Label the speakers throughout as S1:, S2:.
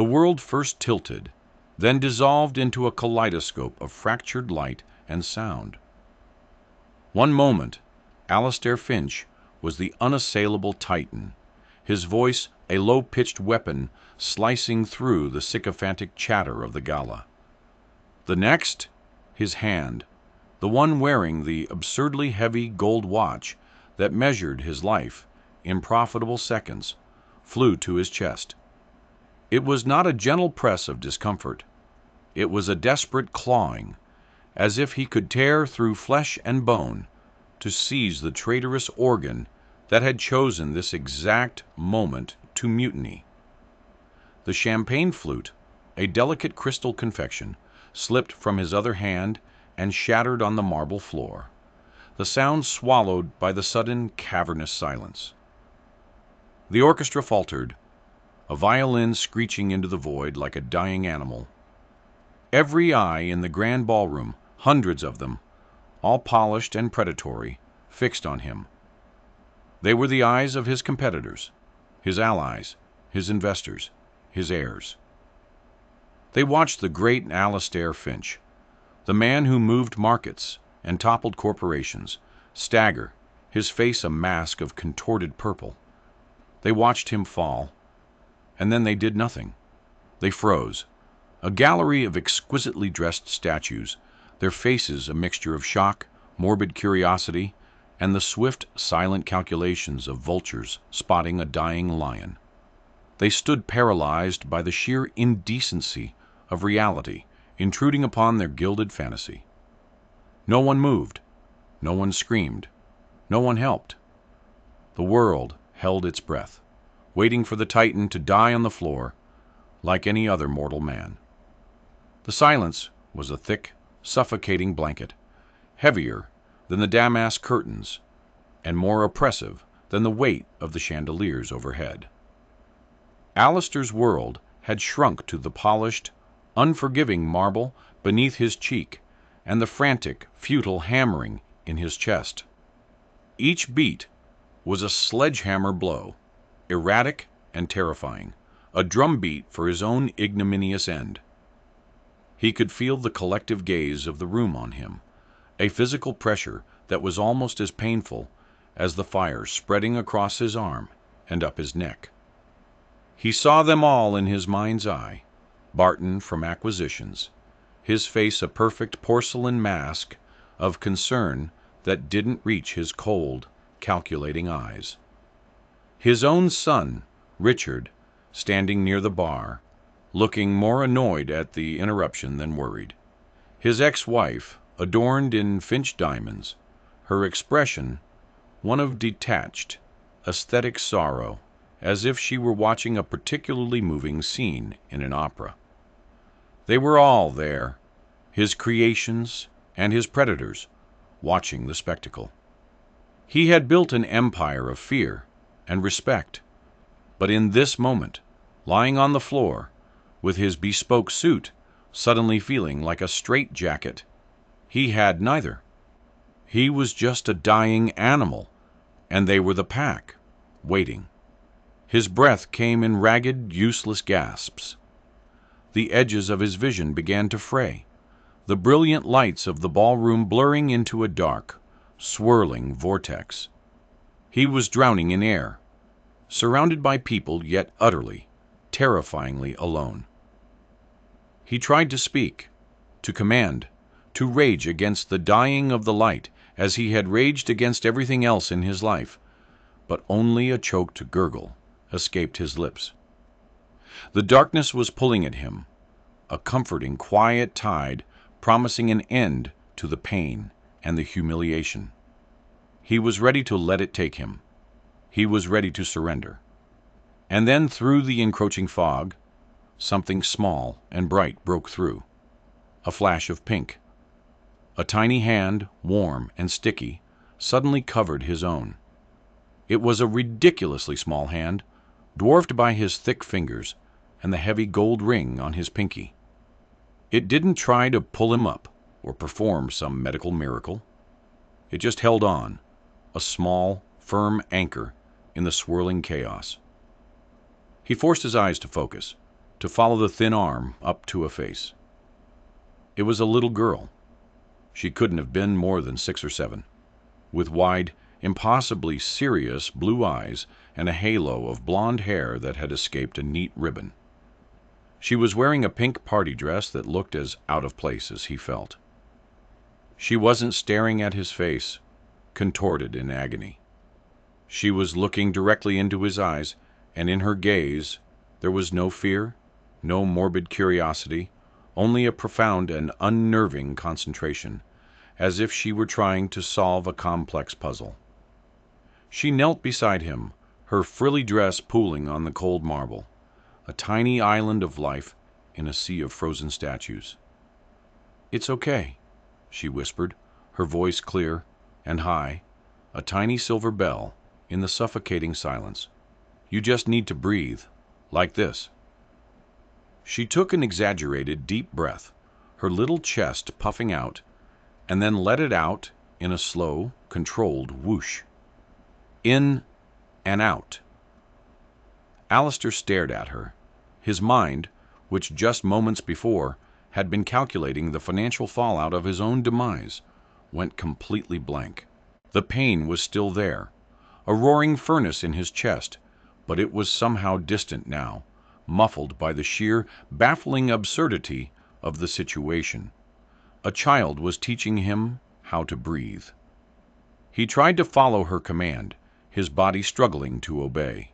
S1: The world first tilted, then dissolved into a kaleidoscope of fractured light and sound. One moment, Alastair Finch was the unassailable Titan, his voice a low-pitched weapon slicing through the sycophantic chatter of the gala. The next, his hand, the one wearing the absurdly heavy gold watch that measured his life in profitable seconds, flew to his chest. It was not a gentle press of discomfort. It was a desperate clawing, as if he could tear through flesh and bone to seize the traitorous organ that had chosen this exact moment to mutiny. The champagne flute, a delicate crystal confection, slipped from his other hand and shattered on the marble floor, the sound swallowed by the sudden cavernous silence. The orchestra faltered, a violin screeching into the void like a dying animal. Every eye in the grand ballroom, hundreds of them, all polished and predatory, fixed on him. They were the eyes of his competitors, his allies, his investors, his heirs. They watched the great Alastair Finch, the man who moved markets and toppled corporations, stagger, his face a mask of contorted purple. They watched him fall, and then they did nothing. They froze, a gallery of exquisitely dressed statues, their faces a mixture of shock, morbid curiosity, and the swift, silent calculations of vultures spotting a dying lion. They stood paralyzed by the sheer indecency of reality intruding upon their gilded fantasy. No one moved, no one screamed, no one helped. The world held its breath, waiting for the Titan to die on the floor like any other mortal man. The silence was a thick, suffocating blanket, heavier than the damask curtains and more oppressive than the weight of the chandeliers overhead. Alistair's world had shrunk to the polished, unforgiving marble beneath his cheek and the frantic, futile hammering in his chest. Each beat was a sledgehammer blow, erratic and terrifying, a drumbeat for his own ignominious end. He could feel the collective gaze of the room on him, a physical pressure that was almost as painful as the fire spreading across his arm and up his neck. He saw them all in his mind's eye, Barton from Acquisitions, his face a perfect porcelain mask of concern that didn't reach his cold, calculating eyes. His own son, Richard, standing near the bar, looking more annoyed at the interruption than worried. His ex-wife, adorned in Finch diamonds, her expression one of detached, aesthetic sorrow, as if she were watching a particularly moving scene in an opera. They were all there, his creations and his predators, watching the spectacle. He had built an empire of fear and respect, but in this moment, lying on the floor, with his bespoke suit suddenly feeling like a straitjacket, he had neither. He was just a dying animal, and they were the pack, waiting. His breath came in ragged, useless gasps. The edges of his vision began to fray, the brilliant lights of the ballroom blurring into a dark, swirling vortex. He was drowning in air, surrounded by people, yet utterly, terrifyingly alone. He tried to speak, to command, to rage against the dying of the light as he had raged against everything else in his life, but only a choked gurgle escaped his lips. The darkness was pulling at him, a comforting, quiet tide promising an end to the pain and the humiliation. He was ready to let it take him. He was ready to surrender. And then through the encroaching fog, something small and bright broke through. A flash of pink. A tiny hand, warm and sticky, suddenly covered his own. It was a ridiculously small hand, dwarfed by his thick fingers and the heavy gold ring on his pinky. It didn't try to pull him up or perform some medical miracle. It just held on, a small, firm anchor in the swirling chaos. He forced his eyes to focus. to follow the thin arm up to a face. It was a little girl. She couldn't have been more than 6 or 7, with wide, impossibly serious blue eyes and a halo of blonde hair that had escaped a neat ribbon. She was wearing a pink party dress that looked as out of place as he felt. She wasn't staring at his face, contorted in agony. She was looking directly into his eyes, and in her gaze there was no fear, no morbid curiosity, only a profound and unnerving concentration, as if she were trying to solve a complex puzzle. She knelt beside him, her frilly dress pooling on the cold marble, a tiny island of life in a sea of frozen statues. "It's okay," she whispered, her voice clear and high, a tiny silver bell in the suffocating silence. "You just need to breathe, like this." She took an exaggerated, deep breath, her little chest puffing out, and then let it out in a slow, controlled whoosh. In and out. Alistair stared at her. His mind, which just moments before had been calculating the financial fallout of his own demise, went completely blank. The pain was still there, a roaring furnace in his chest, but it was somehow distant now, muffled by the sheer, baffling absurdity of the situation. A child was teaching him how to breathe. He tried to follow her command, his body struggling to obey.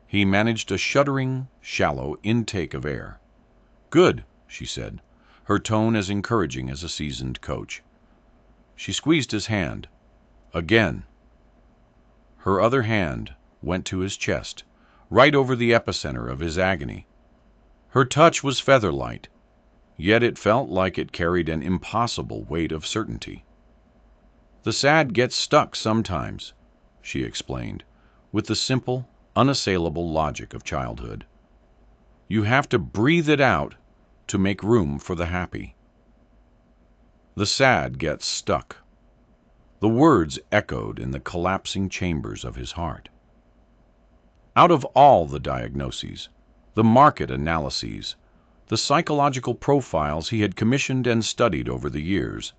S1: He managed a shuddering, shallow intake of air. "Good," she said, her tone as encouraging as a seasoned coach. She squeezed his hand. Again. Her other hand went to his chest, right over the epicenter of his agony. Her touch was feather-light, yet it felt like it carried an impossible weight of certainty. "The sad gets stuck sometimes," she explained, with the simple, unassailable logic of childhood. "You have to breathe it out to make room for the happy." The sad gets stuck. The words echoed in the collapsing chambers of his heart. Out of all the diagnoses, the market analyses, the psychological profiles he had commissioned and studied over the years,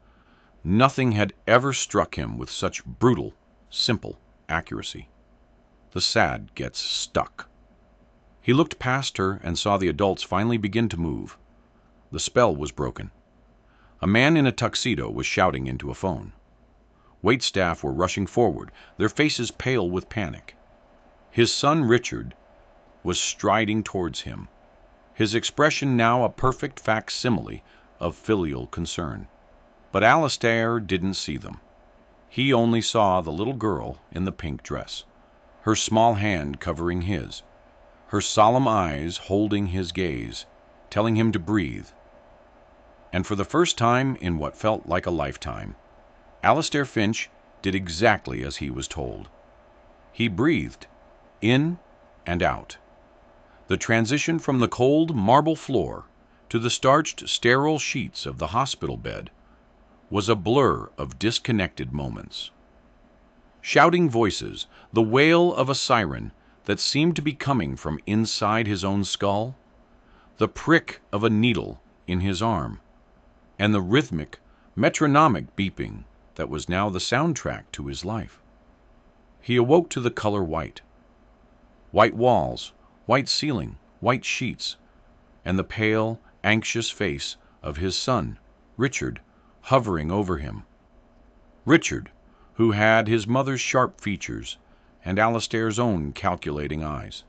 S1: nothing had ever struck him with such brutal, simple accuracy. The sad gets stuck. He looked past her and saw the adults finally begin to move. The spell was broken. A man in a tuxedo was shouting into a phone. Waitstaff were rushing forward, their faces pale with panic. His son Richard was striding towards him, his expression now a perfect facsimile of filial concern. But Alistair didn't see them. He only saw the little girl in the pink dress, her small hand covering his, her solemn eyes holding his gaze, telling him to breathe. And for the first time in what felt like a lifetime, Alistair Finch did exactly as he was told. He breathed, in and out. The transition from the cold marble floor to the starched, sterile sheets of the hospital bed was a blur of disconnected moments. Shouting voices, the wail of a siren that seemed to be coming from inside his own skull, the prick of a needle in his arm, and the rhythmic, metronomic beeping that was now the soundtrack to his life. He awoke to the color white. White walls, white ceiling, white sheets, and the pale, anxious face of his son, Richard, hovering over him. Richard, who had his mother's sharp features and Alistair's own calculating eyes.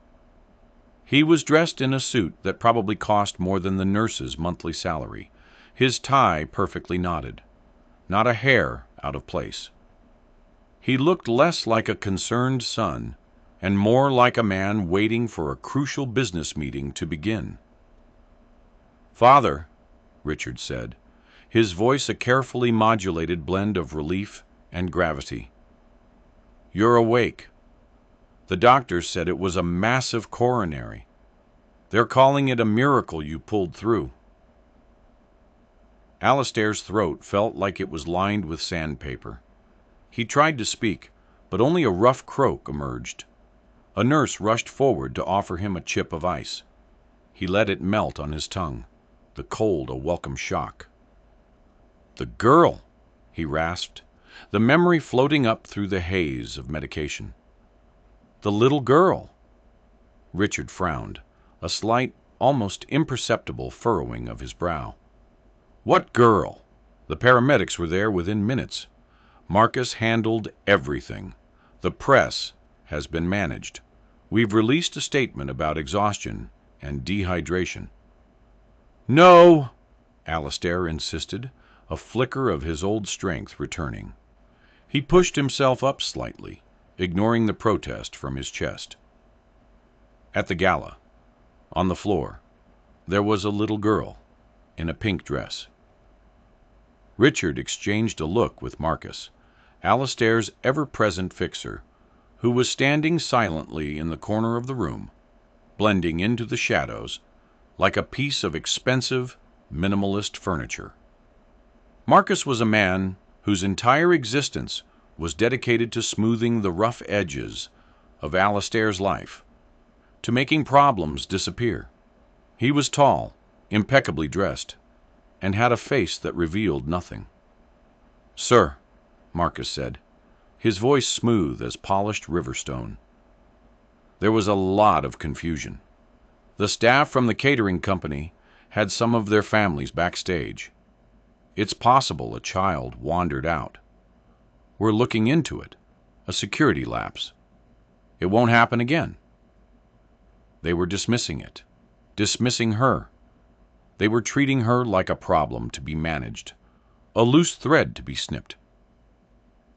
S1: He was dressed in a suit that probably cost more than the nurse's monthly salary, his tie perfectly knotted, not a hair out of place. He looked less like a concerned son and more like a man waiting for a crucial business meeting to begin. "Father," Richard said, his voice a carefully modulated blend of relief and gravity. "You're awake. The doctors said it was a massive coronary. They're calling it a miracle you pulled through." Alistair's throat felt like it was lined with sandpaper. He tried to speak, but only a rough croak emerged. A nurse rushed forward to offer him a chip of ice. He let it melt on his tongue, the cold a welcome shock. "The girl," he rasped, the memory floating up through the haze of medication. "The little girl." Richard frowned, a slight, almost imperceptible furrowing of his brow. "What girl? The paramedics were there within minutes. Marcus handled everything. The press has been managed. We've released a statement about exhaustion and dehydration." "No!" Alistair insisted, a flicker of his old strength returning. He pushed himself up slightly, ignoring the protest from his chest. At the gala, on the floor, there was a little girl in a pink dress. Richard exchanged a look with Marcus, Alistair's ever-present fixer, who was standing silently in the corner of the room, blending into the shadows like a piece of expensive, minimalist furniture. Marcus was a man whose entire existence was dedicated to smoothing the rough edges of Alistair's life, to making problems disappear. He was tall, impeccably dressed, and had a face that revealed nothing. "Sir," Marcus said, his voice smooth as polished riverstone. There was a lot of confusion. The staff from the catering company had some of their families backstage. It's possible a child wandered out. We're looking into it. A security lapse. It won't happen again. They were dismissing it. Dismissing her. They were treating her like a problem to be managed, a loose thread to be snipped.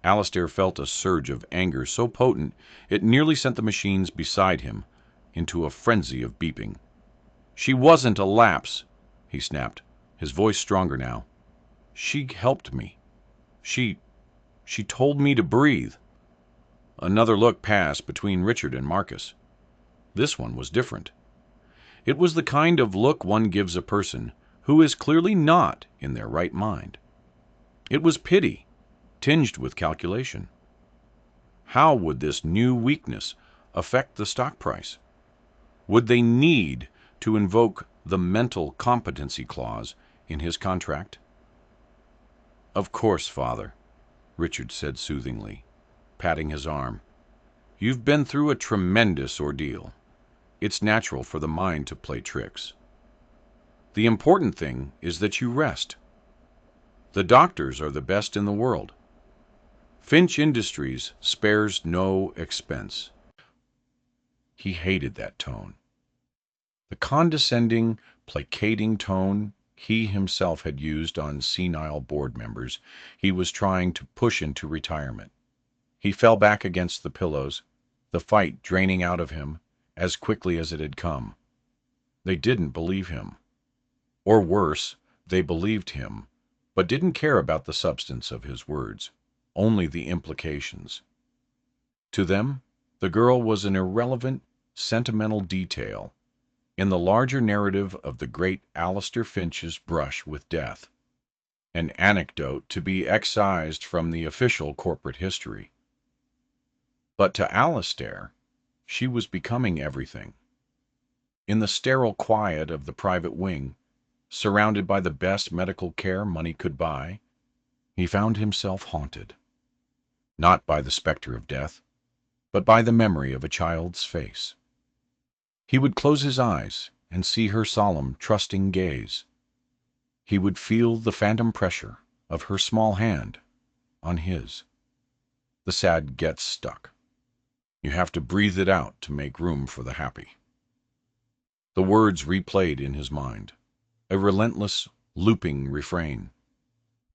S1: Alistair felt a surge of anger so potent it nearly sent the machines beside him into a frenzy of beeping. "She wasn't a lapse," he snapped, his voice stronger now. "She helped me. She told me to breathe." Another look passed between Richard and Marcus. This one was different. It was the kind of look one gives a person who is clearly not in their right mind. It was pity, tinged with calculation. How would this new weakness affect the stock price? Would they need to invoke the mental competency clause in his contract? "Of course, Father," Richard said soothingly, patting his arm. "You've been through a tremendous ordeal. It's natural for the mind to play tricks. The important thing is that you rest. The doctors are the best in the world. Finch Industries spares no expense." He hated that tone. The condescending, placating tone he himself had used on senile board members he was trying to push into retirement. He fell back against the pillows, the fight draining out of him as quickly as it had come. They didn't believe him. Or worse, they believed him, but didn't care about the substance of his words, only the implications. To them, the girl was an irrelevant, sentimental detail in the larger narrative of the great Alistair Finch's brush with death, an anecdote to be excised from the official corporate history. But to Alistair, she was becoming everything. In the sterile quiet of the private wing, surrounded by the best medical care money could buy, he found himself haunted. Not by the specter of death, but by the memory of a child's face. He would close his eyes and see her solemn, trusting gaze. He would feel the phantom pressure of her small hand on his. The sad gets stuck. You have to breathe it out to make room for the happy. The words replayed in his mind, a relentless, looping refrain.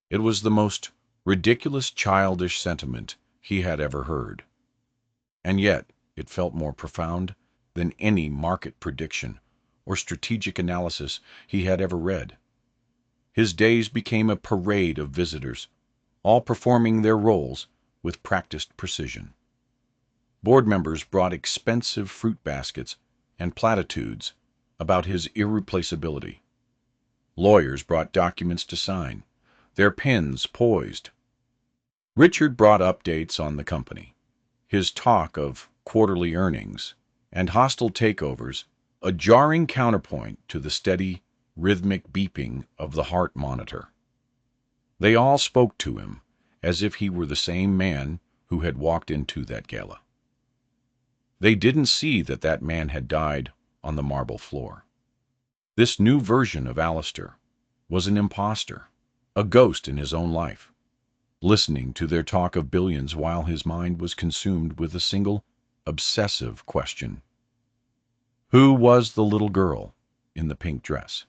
S1: It was the most ridiculous childish sentiment he had ever heard. And yet it felt more profound than any market prediction or strategic analysis he had ever read. His days became a parade of visitors, all performing their roles with practiced precision. Board members brought expensive fruit baskets and platitudes about his irreplaceability. Lawyers brought documents to sign, their pens poised. Richard brought updates on the company, his talk of quarterly earnings and hostile takeovers a jarring counterpoint to the steady, rhythmic beeping of the heart monitor. They all spoke to him as if he were the same man who had walked into that gala. They didn't see that that man had died on the marble floor. This new version of Alistair was an imposter, a ghost in his own life, listening to their talk of billions while his mind was consumed with a single, obsessive question. Who was the little girl in the pink dress?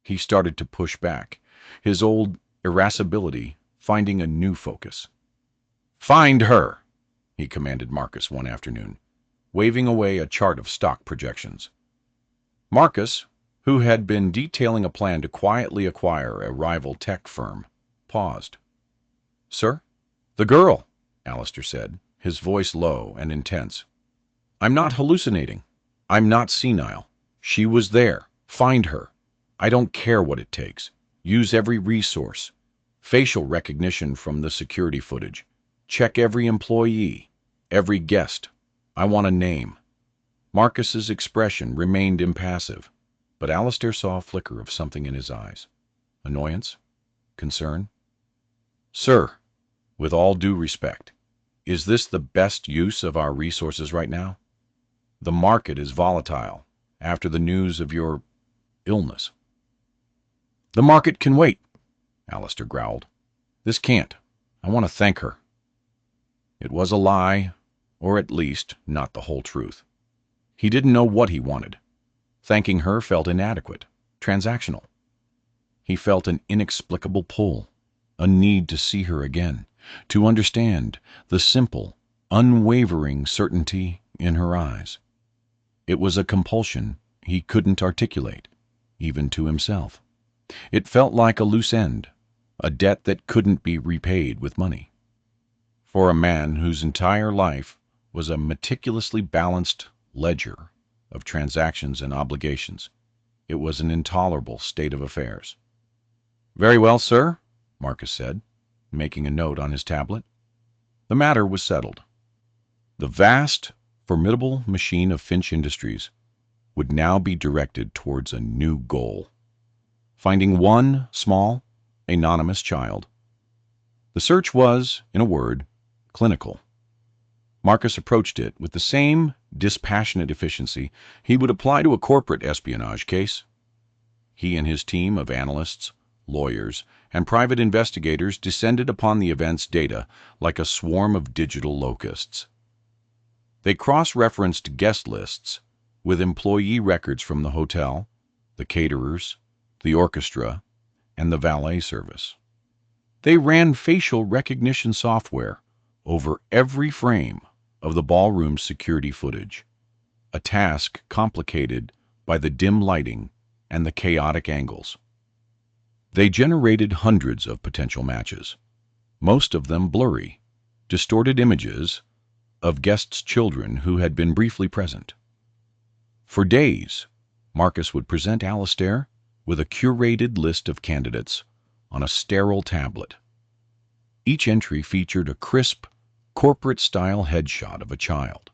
S1: He started to push back, his old irascibility finding a new focus. "Find her!" he commanded Marcus one afternoon, waving away a chart of stock projections. Marcus, who had been detailing a plan to quietly acquire a rival tech firm, paused. "Sir?" "The girl," Alistair said, his voice low and intense. "I'm not hallucinating. I'm not senile. She was there. Find her. I don't care what it takes. Use every resource. Facial recognition from the security footage. Check every employee, every guest. I want a name." Marcus's expression remained impassive, but Alistair saw a flicker of something in his eyes. Annoyance? Concern? "Sir, with all due respect, is this the best use of our resources right now? The market is volatile after the news of your illness." "The market can wait," Alistair growled. "This can't. I want to thank her." It was a lie, or at least not the whole truth. He didn't know what he wanted. Thanking her felt inadequate, transactional. He felt an inexplicable pull, a need to see her again, to understand the simple, unwavering certainty in her eyes. It was a compulsion he couldn't articulate, even to himself. It felt like a loose end, a debt that couldn't be repaid with money. For a man whose entire life was a meticulously balanced ledger of transactions and obligations, it was an intolerable state of affairs. "Very well, sir," Marcus said, making a note on his tablet. The matter was settled. The vast, formidable machine of Finch Industries would now be directed towards a new goal: finding one small, anonymous child. The search was, in a word, clinical. Marcus approached it with the same dispassionate efficiency he would apply to a corporate espionage case. He and his team of analysts, lawyers, and private investigators descended upon the event's data like a swarm of digital locusts. They cross-referenced guest lists with employee records from the hotel, the caterers, the orchestra, and the valet service. They ran facial recognition software over every frame of the ballroom's security footage, a task complicated by the dim lighting and the chaotic angles. They generated hundreds of potential matches, most of them blurry, distorted images of guests' children who had been briefly present. For days, Marcus would present Alistair with a curated list of candidates on a sterile tablet. Each entry featured a crisp, corporate-style headshot of a child,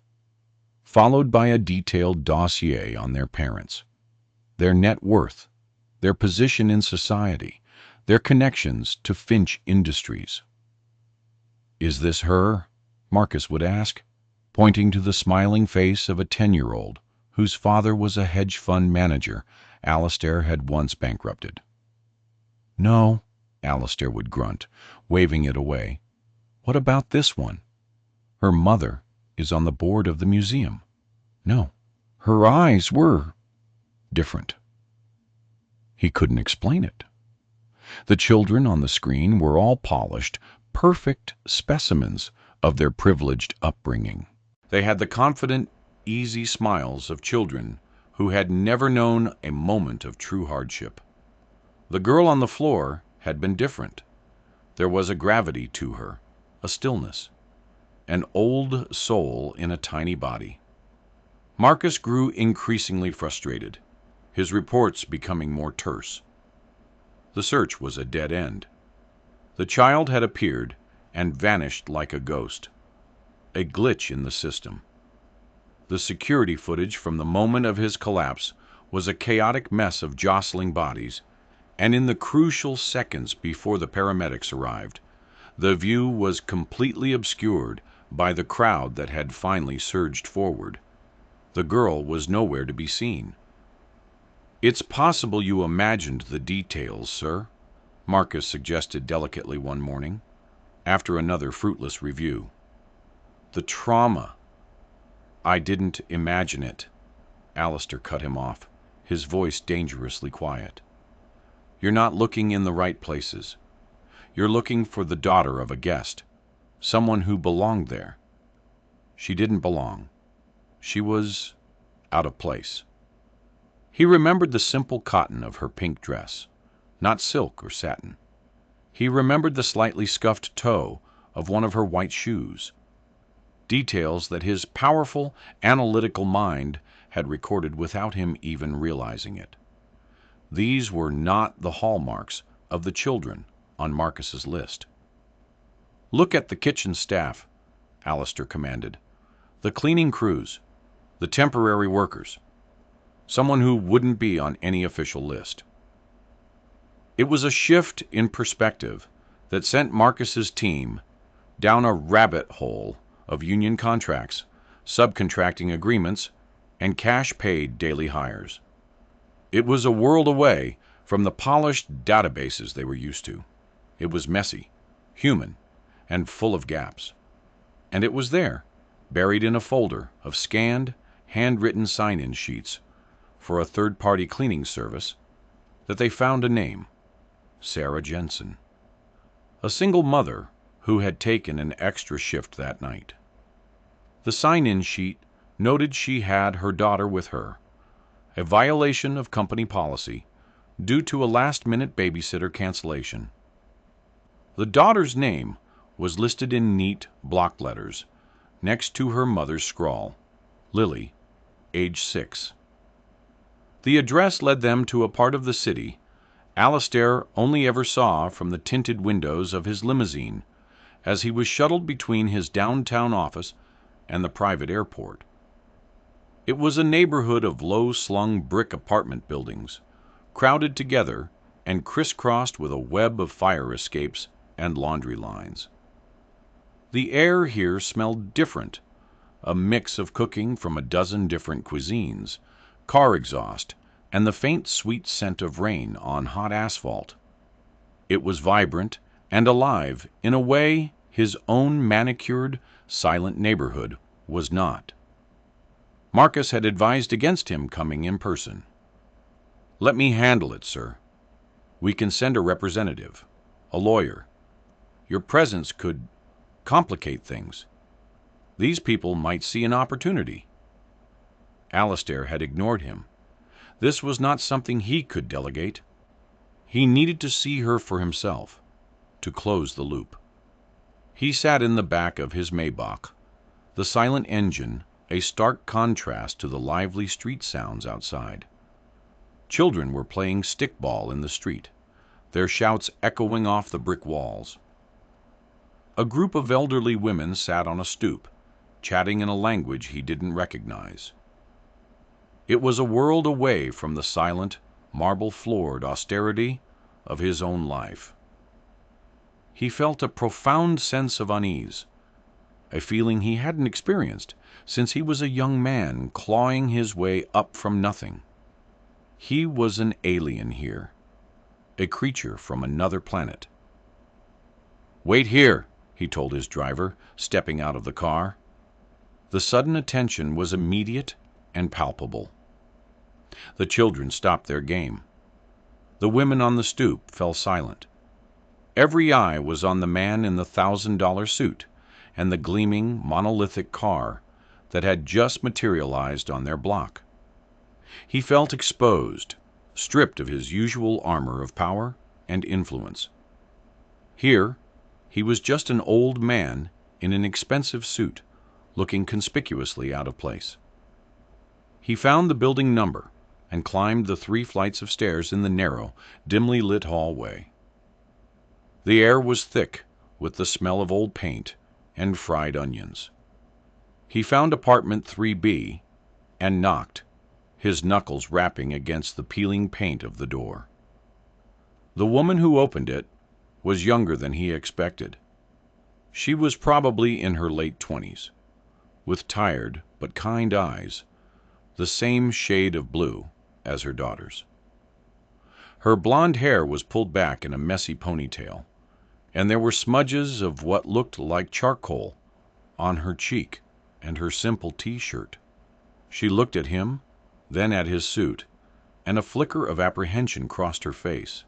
S1: followed by a detailed dossier on their parents, their net worth, their position in society, their connections to Finch Industries. "Is this her?" Marcus would ask, pointing to the smiling face of a 10-year-old whose father was a hedge fund manager Alistair had once bankrupted. "No," Alistair would grunt, waving it away. "What about this one? Her mother is on the board of the museum. No, her eyes were different." He couldn't explain it. The children on the screen were all polished, perfect specimens of their privileged upbringing. They had the confident, easy smiles of children who had never known a moment of true hardship. The girl on the floor had been different. There was a gravity to her, a stillness, an old soul in a tiny body. Marcus grew increasingly frustrated, his reports becoming more terse. The search was a dead end. The child had appeared and vanished like a ghost, a glitch in the system. The security footage from the moment of his collapse was a chaotic mess of jostling bodies, and in the crucial seconds before the paramedics arrived, the view was completely obscured by the crowd that had finally surged forward. The girl was nowhere to be seen. "It's possible you imagined the details, sir," Marcus suggested delicately one morning, after another fruitless review. "The trauma—" "I didn't imagine it," Alistair cut him off, his voice dangerously quiet. "You're not looking in the right places. You're looking for the daughter of a guest, someone who belonged there. She didn't belong. She was out of place." He remembered the simple cotton of her pink dress, not silk or satin. He remembered the slightly scuffed toe of one of her white shoes, details that his powerful, analytical mind had recorded without him even realizing it. These were not the hallmarks of the children on Marcus's list. "Look at the kitchen staff," Alistair commanded. "The cleaning crews, the temporary workers, someone who wouldn't be on any official list." It was a shift in perspective that sent Marcus's team down a rabbit hole of union contracts, subcontracting agreements, and cash-paid daily hires. It was a world away from the polished databases they were used to. It was messy, human, and full of gaps. And it was there, buried in a folder of scanned, handwritten sign-in sheets for a third-party cleaning service, that they found a name: Sarah Jensen. A single mother who had taken an extra shift that night. The sign-in sheet noted she had her daughter with her, a violation of company policy due to a last-minute babysitter cancellation. The daughter's name was listed in neat block letters next to her mother's scrawl: Lily, age 6. The address led them to a part of the city Alistair only ever saw from the tinted windows of his limousine as he was shuttled between his downtown office and the private airport. It was a neighborhood of low-slung brick apartment buildings, crowded together and crisscrossed with a web of fire escapes and laundry lines. The air here smelled different, a mix of cooking from a dozen different cuisines, car exhaust, and the faint sweet scent of rain on hot asphalt. It was vibrant and alive in a way his own manicured, silent neighborhood was not. Marcus had advised against him coming in person. "Let me handle it, sir. We can send a representative, a lawyer. Your presence could complicate things. These people might see an opportunity." Alistair had ignored him. This was not something he could delegate. He needed to see her for himself, to close the loop. He sat in the back of his Maybach, the silent engine a stark contrast to the lively street sounds outside. Children were playing stickball in the street, their shouts echoing off the brick walls. A group of elderly women sat on a stoop, chatting in a language he didn't recognize. It was a world away from the silent, marble-floored austerity of his own life. He felt a profound sense of unease, a feeling he hadn't experienced since he was a young man clawing his way up from nothing. He was an alien here, a creature from another planet. "Wait here," he told his driver, stepping out of the car. The sudden attention was immediate and palpable. The children stopped their game. The women on the stoop fell silent. Every eye was on the man in the $1,000 suit and the gleaming, monolithic car that had just materialized on their block. He felt exposed, stripped of his usual armor of power and influence. Here, he was just an old man in an expensive suit, looking conspicuously out of place. He found the building number and climbed the 3 flights of stairs in the narrow, dimly lit hallway. The air was thick with the smell of old paint and fried onions. He found apartment 3B and knocked, his knuckles rapping against the peeling paint of the door. The woman who opened it was younger than he expected. She was probably in her late 20s, with tired but kind eyes, the same shade of blue as her daughter's. Her blonde hair was pulled back in a messy ponytail, and there were smudges of what looked like charcoal on her cheek and her simple T-shirt. She looked at him, then at his suit, and a flicker of apprehension crossed her face.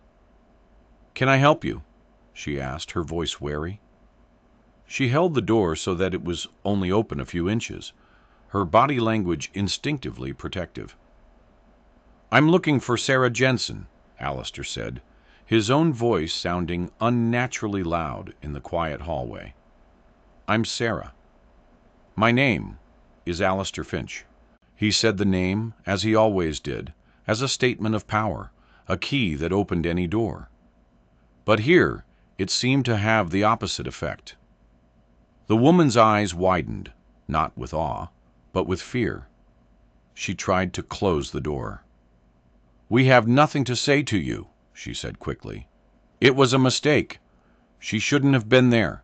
S1: "Can I help you?" she asked, her voice wary. She held the door so that it was only open a few inches, her body language instinctively protective. "I'm looking for Sarah Jensen," Alistair said, his own voice sounding unnaturally loud in the quiet hallway. "I'm Sarah. My name is Alistair Finch." He said the name, as he always did, as a statement of power, a key that opened any door. But here it seemed to have the opposite effect. The woman's eyes widened, not with awe, but with fear. She tried to close the door. "We have nothing to say to you," she said quickly. "It was a mistake. She shouldn't have been there.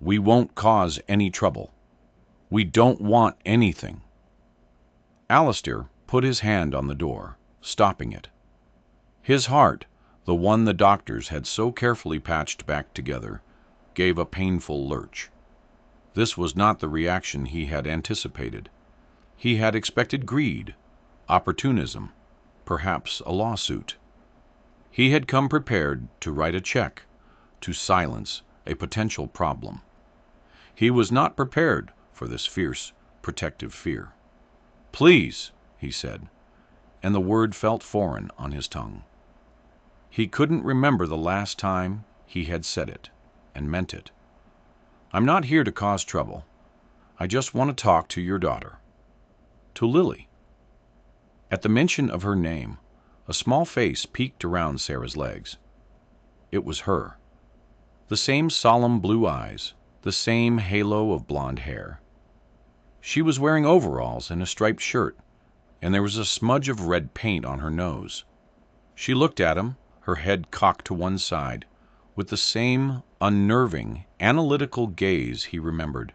S1: We won't cause any trouble. We don't want anything." Alistair put his hand on the door, stopping it. His heart, the one the doctors had so carefully patched back together, gave a painful lurch. This was not the reaction he had anticipated. He had expected greed, opportunism, perhaps a lawsuit. He had come prepared to write a check, to silence a potential problem. He was not prepared for this fierce, protective fear. "Please," he said, and the word felt foreign on his tongue. He couldn't remember the last time he had said it and meant it. "I'm not here to cause trouble. I just want to talk to your daughter. To Lily." At the mention of her name, a small face peeked around Sarah's legs. It was her. The same solemn blue eyes, the same halo of blonde hair. She was wearing overalls and a striped shirt, and there was a smudge of red paint on her nose. She looked at him, her head cocked to one side, with the same unnerving, analytical gaze he remembered.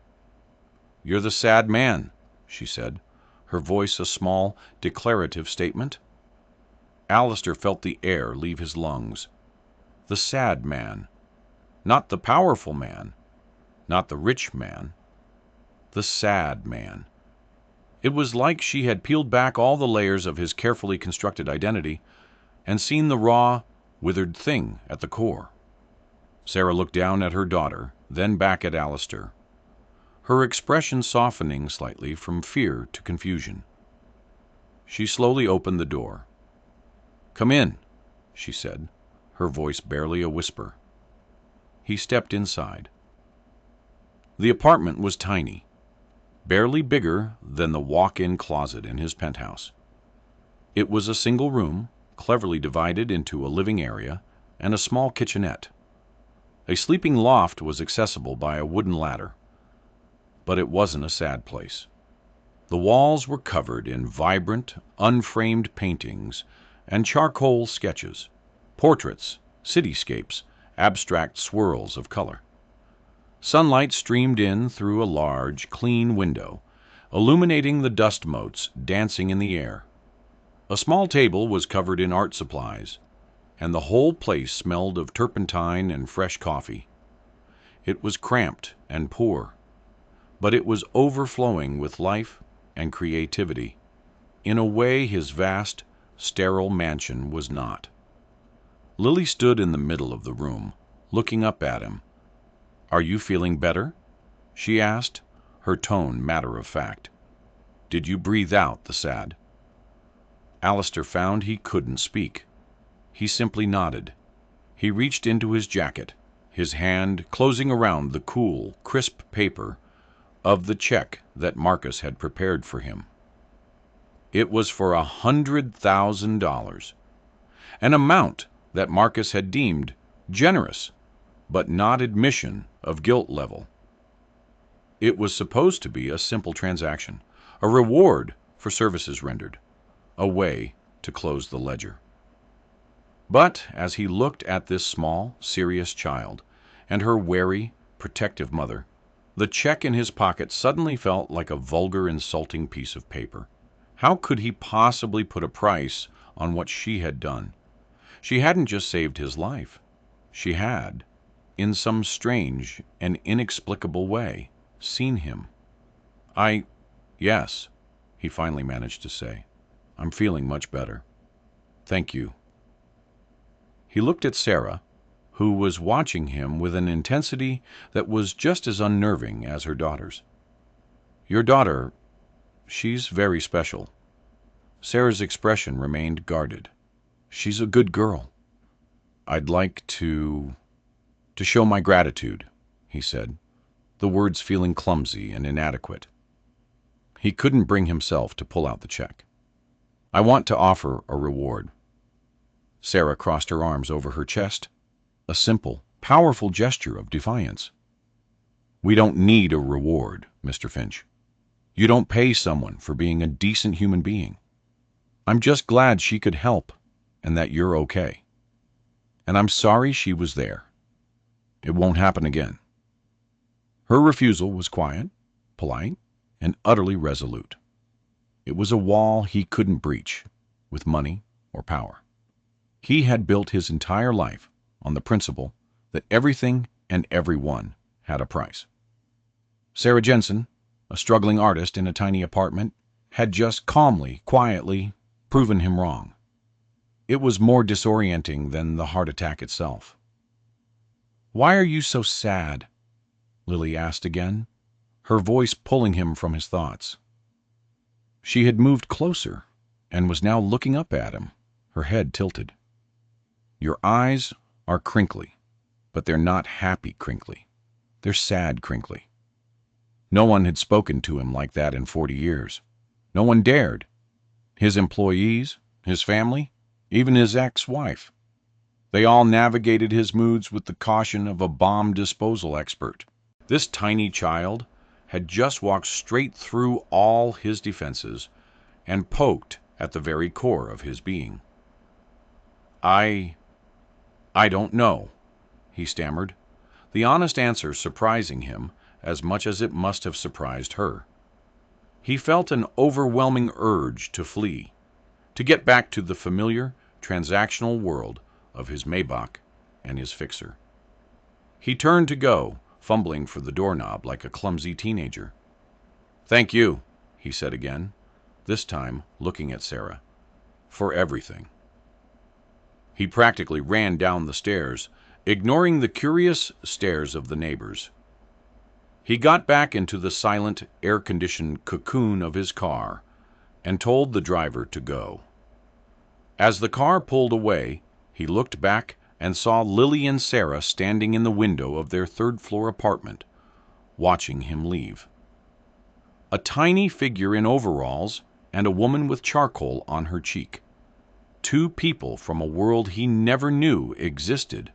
S1: "You're the sad man," she said, her voice a small, declarative statement. Alistair felt the air leave his lungs. The sad man. Not the powerful man, not the rich man. The sad man. It was like she had peeled back all the layers of his carefully constructed identity and seen the raw, withered thing at the core. Sarah looked down at her daughter, then back at Alistair, her expression softening slightly from fear to confusion. She slowly opened the door. "Come in," she said, her voice barely a whisper. He stepped inside. The apartment was tiny, barely bigger than the walk-in closet in his penthouse. It was a single room, cleverly divided into a living area and a small kitchenette. A sleeping loft was accessible by a wooden ladder. But it wasn't a sad place. The walls were covered in vibrant, unframed paintings and charcoal sketches, portraits, cityscapes, abstract swirls of color. Sunlight streamed in through a large, clean window, illuminating the dust motes dancing in the air. A small table was covered in art supplies, and the whole place smelled of turpentine and fresh coffee. It was cramped and poor, but it was overflowing with life and creativity, in a way his vast, sterile mansion was not. Lily stood in the middle of the room, looking up at him. "Are you feeling better?" she asked, her tone matter of fact. "Did you breathe out the sad?" Alistair found he couldn't speak. He simply nodded. He reached into his jacket, his hand closing around the cool, crisp paper of the check that Marcus had prepared for him. It was for $100,000, an amount that Marcus had deemed generous, but not admission of guilt level. It was supposed to be a simple transaction, a reward for services rendered, a way to close the ledger. But as he looked at this small, serious child and her wary, protective mother, the check in his pocket suddenly felt like a vulgar, insulting piece of paper. How could he possibly put a price on what she had done? She hadn't just saved his life. She had, in some strange and inexplicable way, seen him. Yes, he finally managed to say. I'm feeling much better. Thank you. He looked at Sarah, who was watching him with an intensity that was just as unnerving as her daughter's. Your daughter, she's very special. Sarah's expression remained guarded. She's a good girl. I'd like to show my gratitude, he said, the words feeling clumsy and inadequate. He couldn't bring himself to pull out the check. I want to offer a reward. Sarah crossed her arms over her chest, a simple, powerful gesture of defiance. We don't need a reward, Mr. Finch. You don't pay someone for being a decent human being. I'm just glad she could help and that you're okay. And I'm sorry she was there. It won't happen again. Her refusal was quiet, polite, and utterly resolute. It was a wall he couldn't breach with money or power. He had built his entire life on the principle that everything and everyone had a price. Sarah Jensen, a struggling artist in a tiny apartment, had just calmly, quietly proven him wrong. It was more disorienting than the heart attack itself. Why are you so sad? Lily asked again, her voice pulling him from his thoughts. She had moved closer and was now looking up at him, her head tilted. Your eyes are crinkly, but they're not happy crinkly. They're sad crinkly. No one had spoken to him like that in 40 years. No one dared. His employees, his family, even his ex-wife. They all navigated his moods with the caution of a bomb disposal expert. This tiny child had just walked straight through all his defenses and poked at the very core of his being. I don't know, he stammered, the honest answer surprising him as much as it must have surprised her. He felt an overwhelming urge to flee, to get back to the familiar, transactional world of his Maybach and his fixer. He turned to go, fumbling for the doorknob like a clumsy teenager. Thank you, he said again, this time looking at Sarah, for everything. He practically ran down the stairs, ignoring the curious stares of the neighbors. He got back into the silent, air-conditioned cocoon of his car and told the driver to go. As the car pulled away, he looked back and saw Lily and Sarah standing in the window of their third-floor apartment, watching him leave. A tiny figure in overalls and a woman with charcoal on her cheek. Two people from a world he never knew existed,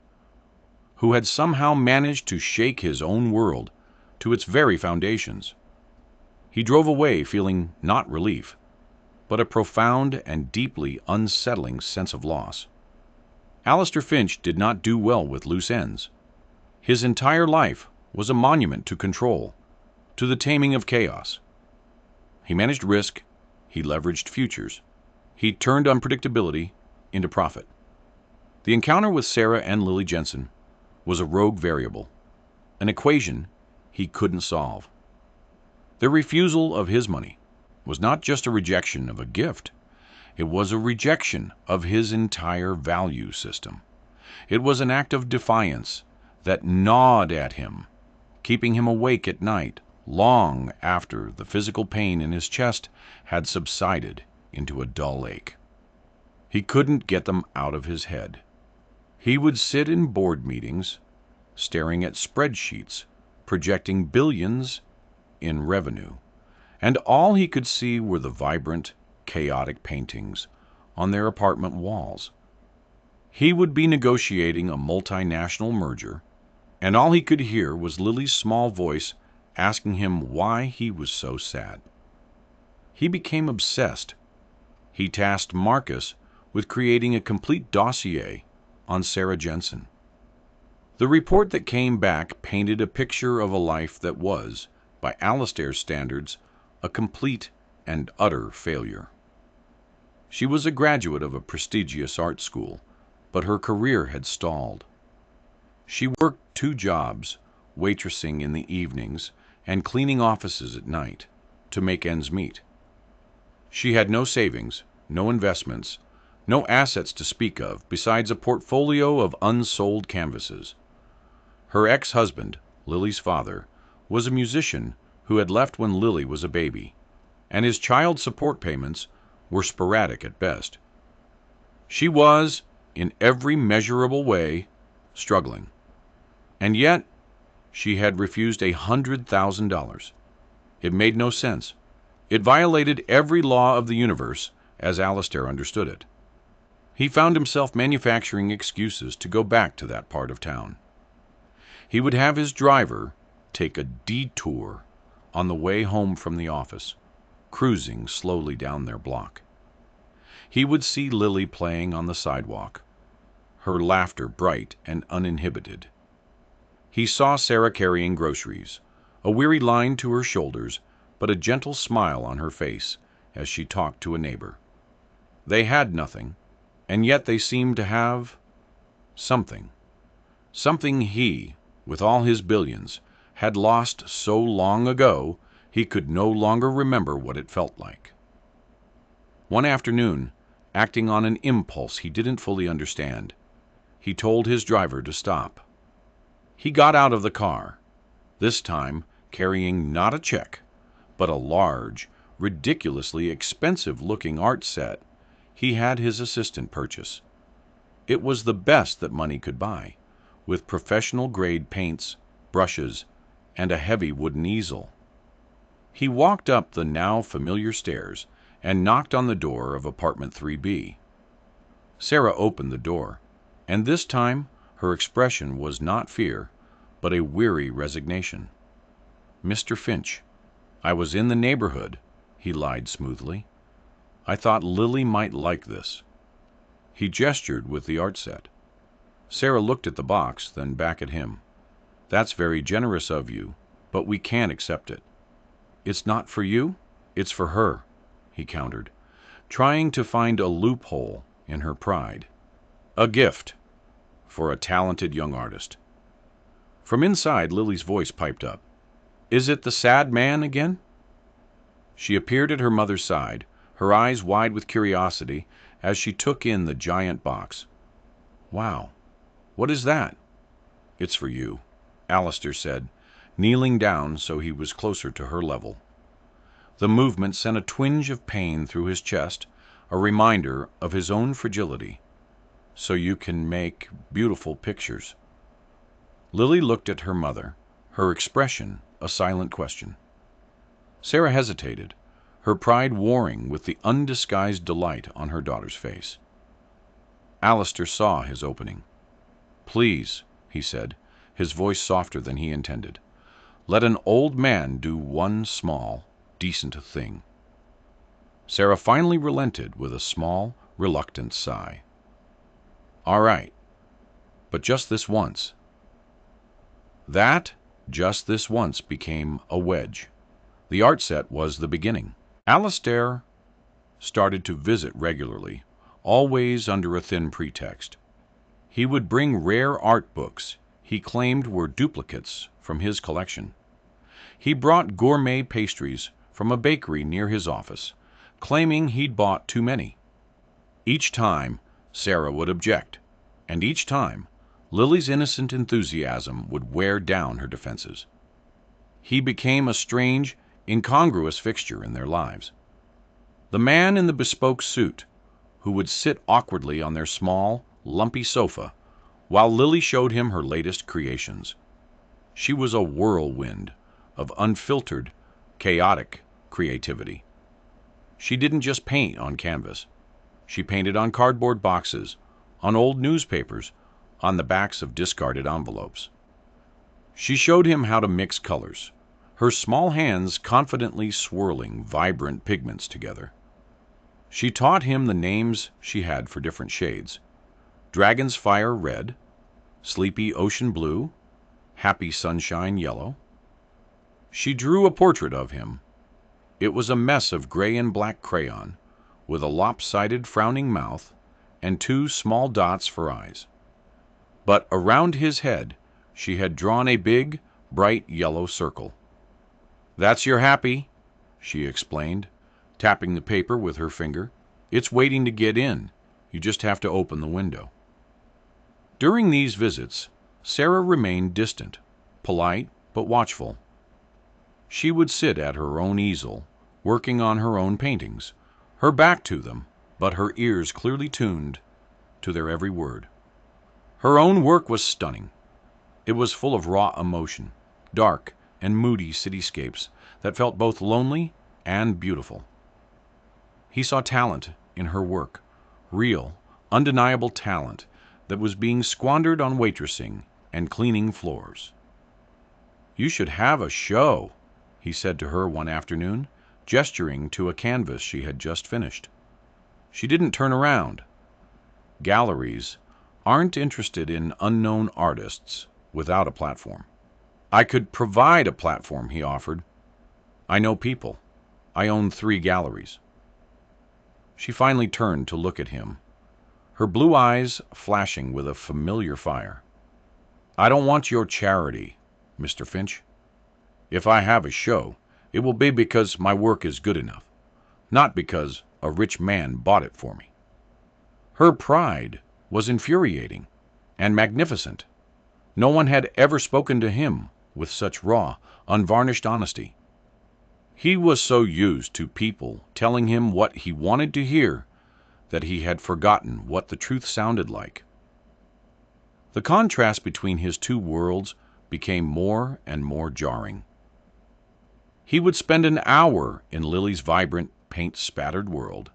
S1: who had somehow managed to shake his own world to its very foundations. He drove away feeling not relief, but a profound and deeply unsettling sense of loss. Alistair Finch did not do well with loose ends. His entire life was a monument to control, to the taming of chaos. He managed risk, he leveraged futures, he turned unpredictability into profit. The encounter with Sarah and Lily Jensen was a rogue variable, an equation he couldn't solve. Their refusal of his money was not just a rejection of a gift. It was a rejection of his entire value system. It was an act of defiance that gnawed at him, keeping him awake at night long after the physical pain in his chest had subsided into a dull ache. He couldn't get them out of his head. He would sit in board meetings, staring at spreadsheets projecting billions in revenue, and all he could see were the vibrant, chaotic paintings on their apartment walls. He would be negotiating a multinational merger, and all he could hear was Lily's small voice asking him why he was so sad. He became obsessed. He tasked Marcus with creating a complete dossier on Sarah Jensen. The report that came back painted a picture of a life that was, by Alastair's standards, a complete and utter failure. She was a graduate of a prestigious art school, but her career had stalled. She worked 2 jobs, waitressing in the evenings and cleaning offices at night, to make ends meet. She had no savings, no investments, no assets to speak of besides a portfolio of unsold canvases. Her ex-husband, Lily's father, was a musician who had left when Lily was a baby, and his child support payments were sporadic at best. She was, in every measurable way, struggling. And yet, she had refused $100,000. It made no sense. It violated every law of the universe as Alastair understood it. He found himself manufacturing excuses to go back to that part of town. He would have his driver take a detour on the way home from the office, cruising slowly down their block. He would see Lily playing on the sidewalk, her laughter bright and uninhibited. He saw Sarah carrying groceries, a weary line to her shoulders, but a gentle smile on her face as she talked to a neighbor. They had nothing, and yet they seemed to have something. Something he, with all his billions, had lost so long ago he could no longer remember what it felt like. One afternoon, acting on an impulse he didn't fully understand, he told his driver to stop. He got out of the car, this time carrying not a check, but a large, ridiculously expensive-looking art set he had his assistant purchase. It was the best that money could buy, with professional-grade paints, brushes, and a heavy wooden easel. He walked up the now familiar stairs and knocked on the door of apartment 3B. Sarah opened the door, and this time her expression was not fear, but a weary resignation. "Mr. Finch, I was in the neighborhood," he lied smoothly. "I thought Lily might like this." He gestured with the art set. Sarah looked at the box, then back at him. "That's very generous of you, but we can't accept it." "It's not for you? It's for her," he countered, trying to find a loophole in her pride. "A gift for a talented young artist." From inside, Lily's voice piped up. "Is it the sad man again?" She appeared at her mother's side, her eyes wide with curiosity as she took in the giant box. "Wow, what is that?" "It's for you," Alastair said, kneeling down so he was closer to her level. The movement sent a twinge of pain through his chest, a reminder of his own fragility. "So you can make beautiful pictures." Lily looked at her mother, her expression a silent question. Sarah hesitated, her pride warring with the undisguised delight on her daughter's face. Alastair saw his opening. "Please," he said, his voice softer than he intended, "let an old man do one small, decent thing." Sarah finally relented with a small, reluctant sigh. "All right, but just this once." That just this once became a wedge. The art set was the beginning. Alastair started to visit regularly, always under a thin pretext. He would bring rare art books he claimed were duplicates from his collection. He brought gourmet pastries from a bakery near his office, claiming he'd bought too many. Each time, Sarah would object, and each time, Lily's innocent enthusiasm would wear down her defenses. He became a strange, incongruous fixture in their lives. The man in the bespoke suit, who would sit awkwardly on their small, lumpy sofa, while Lily showed him her latest creations. She was a whirlwind of unfiltered, chaotic creativity. She didn't just paint on canvas. She painted on cardboard boxes, on old newspapers, on the backs of discarded envelopes. She showed him how to mix colors. her small hands confidently swirling vibrant pigments together. She taught him the names she had for different shades: Dragon's Fire Red, Sleepy Ocean Blue, Happy Sunshine Yellow. She drew a portrait of him. It was a mess of gray and black crayon, with a lopsided, frowning mouth and two small dots for eyes. But around his head she had drawn a big, bright yellow circle. "That's your happy," she explained, tapping the paper with her finger. "It's waiting to get in. You just have to open the window." During these visits, Sarah remained distant, polite but watchful. She would sit at her own easel, working on her own paintings, her back to them, but her ears clearly tuned to their every word. Her own work was stunning. It was full of raw emotion, dark and moody cityscapes that felt both lonely and beautiful. He saw talent in her work, real, undeniable talent that was being squandered on waitressing and cleaning floors. "You should have a show," he said to her one afternoon, gesturing to a canvas she had just finished. She didn't turn around. Galleries aren't interested in unknown artists without a platform. "I could provide a platform," he offered. "I know people. I own 3 galleries." She finally turned to look at him, her blue eyes flashing with a familiar fire. "I don't want your charity, Mr. Finch. If I have a show, it will be because my work is good enough, not because a rich man bought it for me." Her pride was infuriating and magnificent. No one had ever spoken to him with such raw, unvarnished honesty. He was so used to people telling him what he wanted to hear that he had forgotten what the truth sounded like. The contrast between his two worlds became more and more jarring. He would spend an hour in Lily's vibrant, paint-spattered world,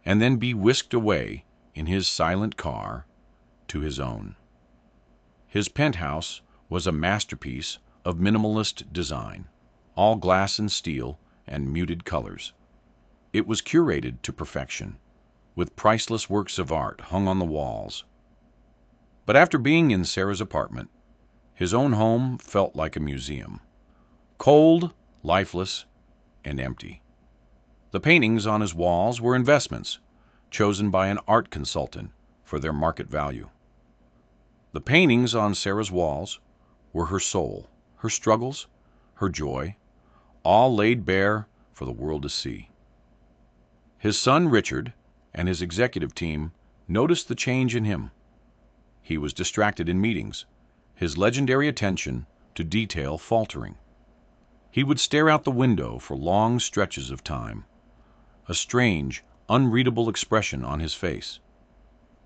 S1: and then be whisked away in his silent car to his own. His penthouse was a masterpiece of minimalist design, all glass and steel and muted colors. It was curated to perfection, with priceless works of art hung on the walls. But after being in Sarah's apartment, his own home felt like a museum, cold, lifeless, and empty. The paintings on his walls were investments, chosen by an art consultant for their market value. The paintings on Sarah's walls were her soul, her struggles, her joy, all laid bare for the world to see. His son Richard and his executive team noticed the change in him. He was distracted in meetings, his legendary attention to detail faltering. He would stare out the window for long stretches of time, a strange, unreadable expression on his face.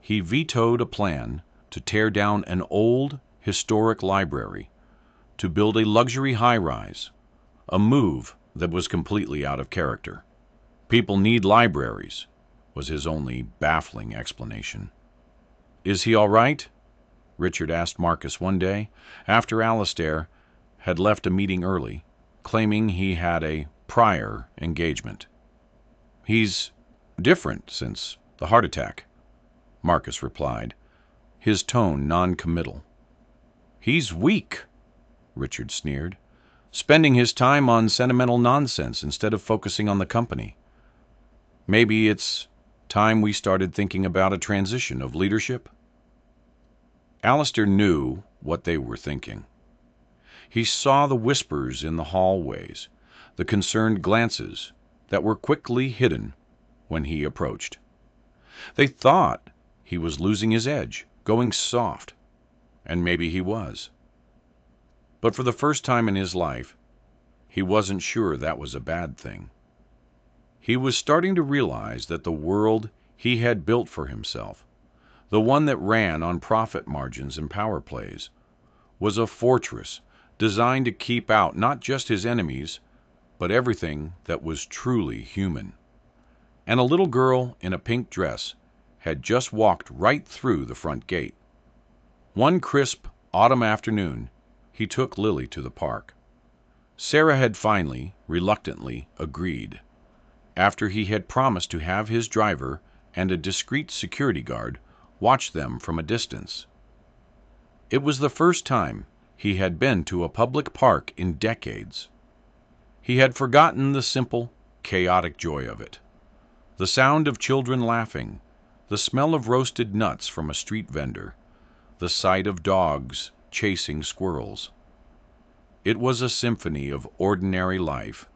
S1: He vetoed a plan to tear down an old, historic library to build a luxury high-rise, a move that was completely out of character. "People need libraries," was his only baffling explanation. "Is he all right?" Richard asked Marcus one day, after Alastair had left a meeting early, claiming he had a prior engagement. "He's different since the heart attack," Marcus replied, his tone non-committal. "He's weak," Richard sneered, "spending his time on sentimental nonsense instead of focusing on the company. Maybe it's time we started thinking about a transition of leadership?" Alistair knew what they were thinking. He saw the whispers in the hallways, the concerned glances that were quickly hidden when he approached. They thought he was losing his edge, going soft, and maybe he was. But for the first time in his life, he wasn't sure that was a bad thing. He was starting to realize that the world he had built for himself, the one that ran on profit margins and power plays, was a fortress designed to keep out not just his enemies, but everything that was truly human. And a little girl in a pink dress had just walked right through the front gate. One crisp autumn afternoon, he took Lily to the park. Sarah had finally, reluctantly, agreed, after he had promised to have his driver and a discreet security guard watch them from a distance. It was the first time he had been to a public park in decades. He had forgotten the simple, chaotic joy of it. The sound of children laughing, the smell of roasted nuts from a street vendor, the sight of dogs chasing squirrels. It was a symphony of ordinary life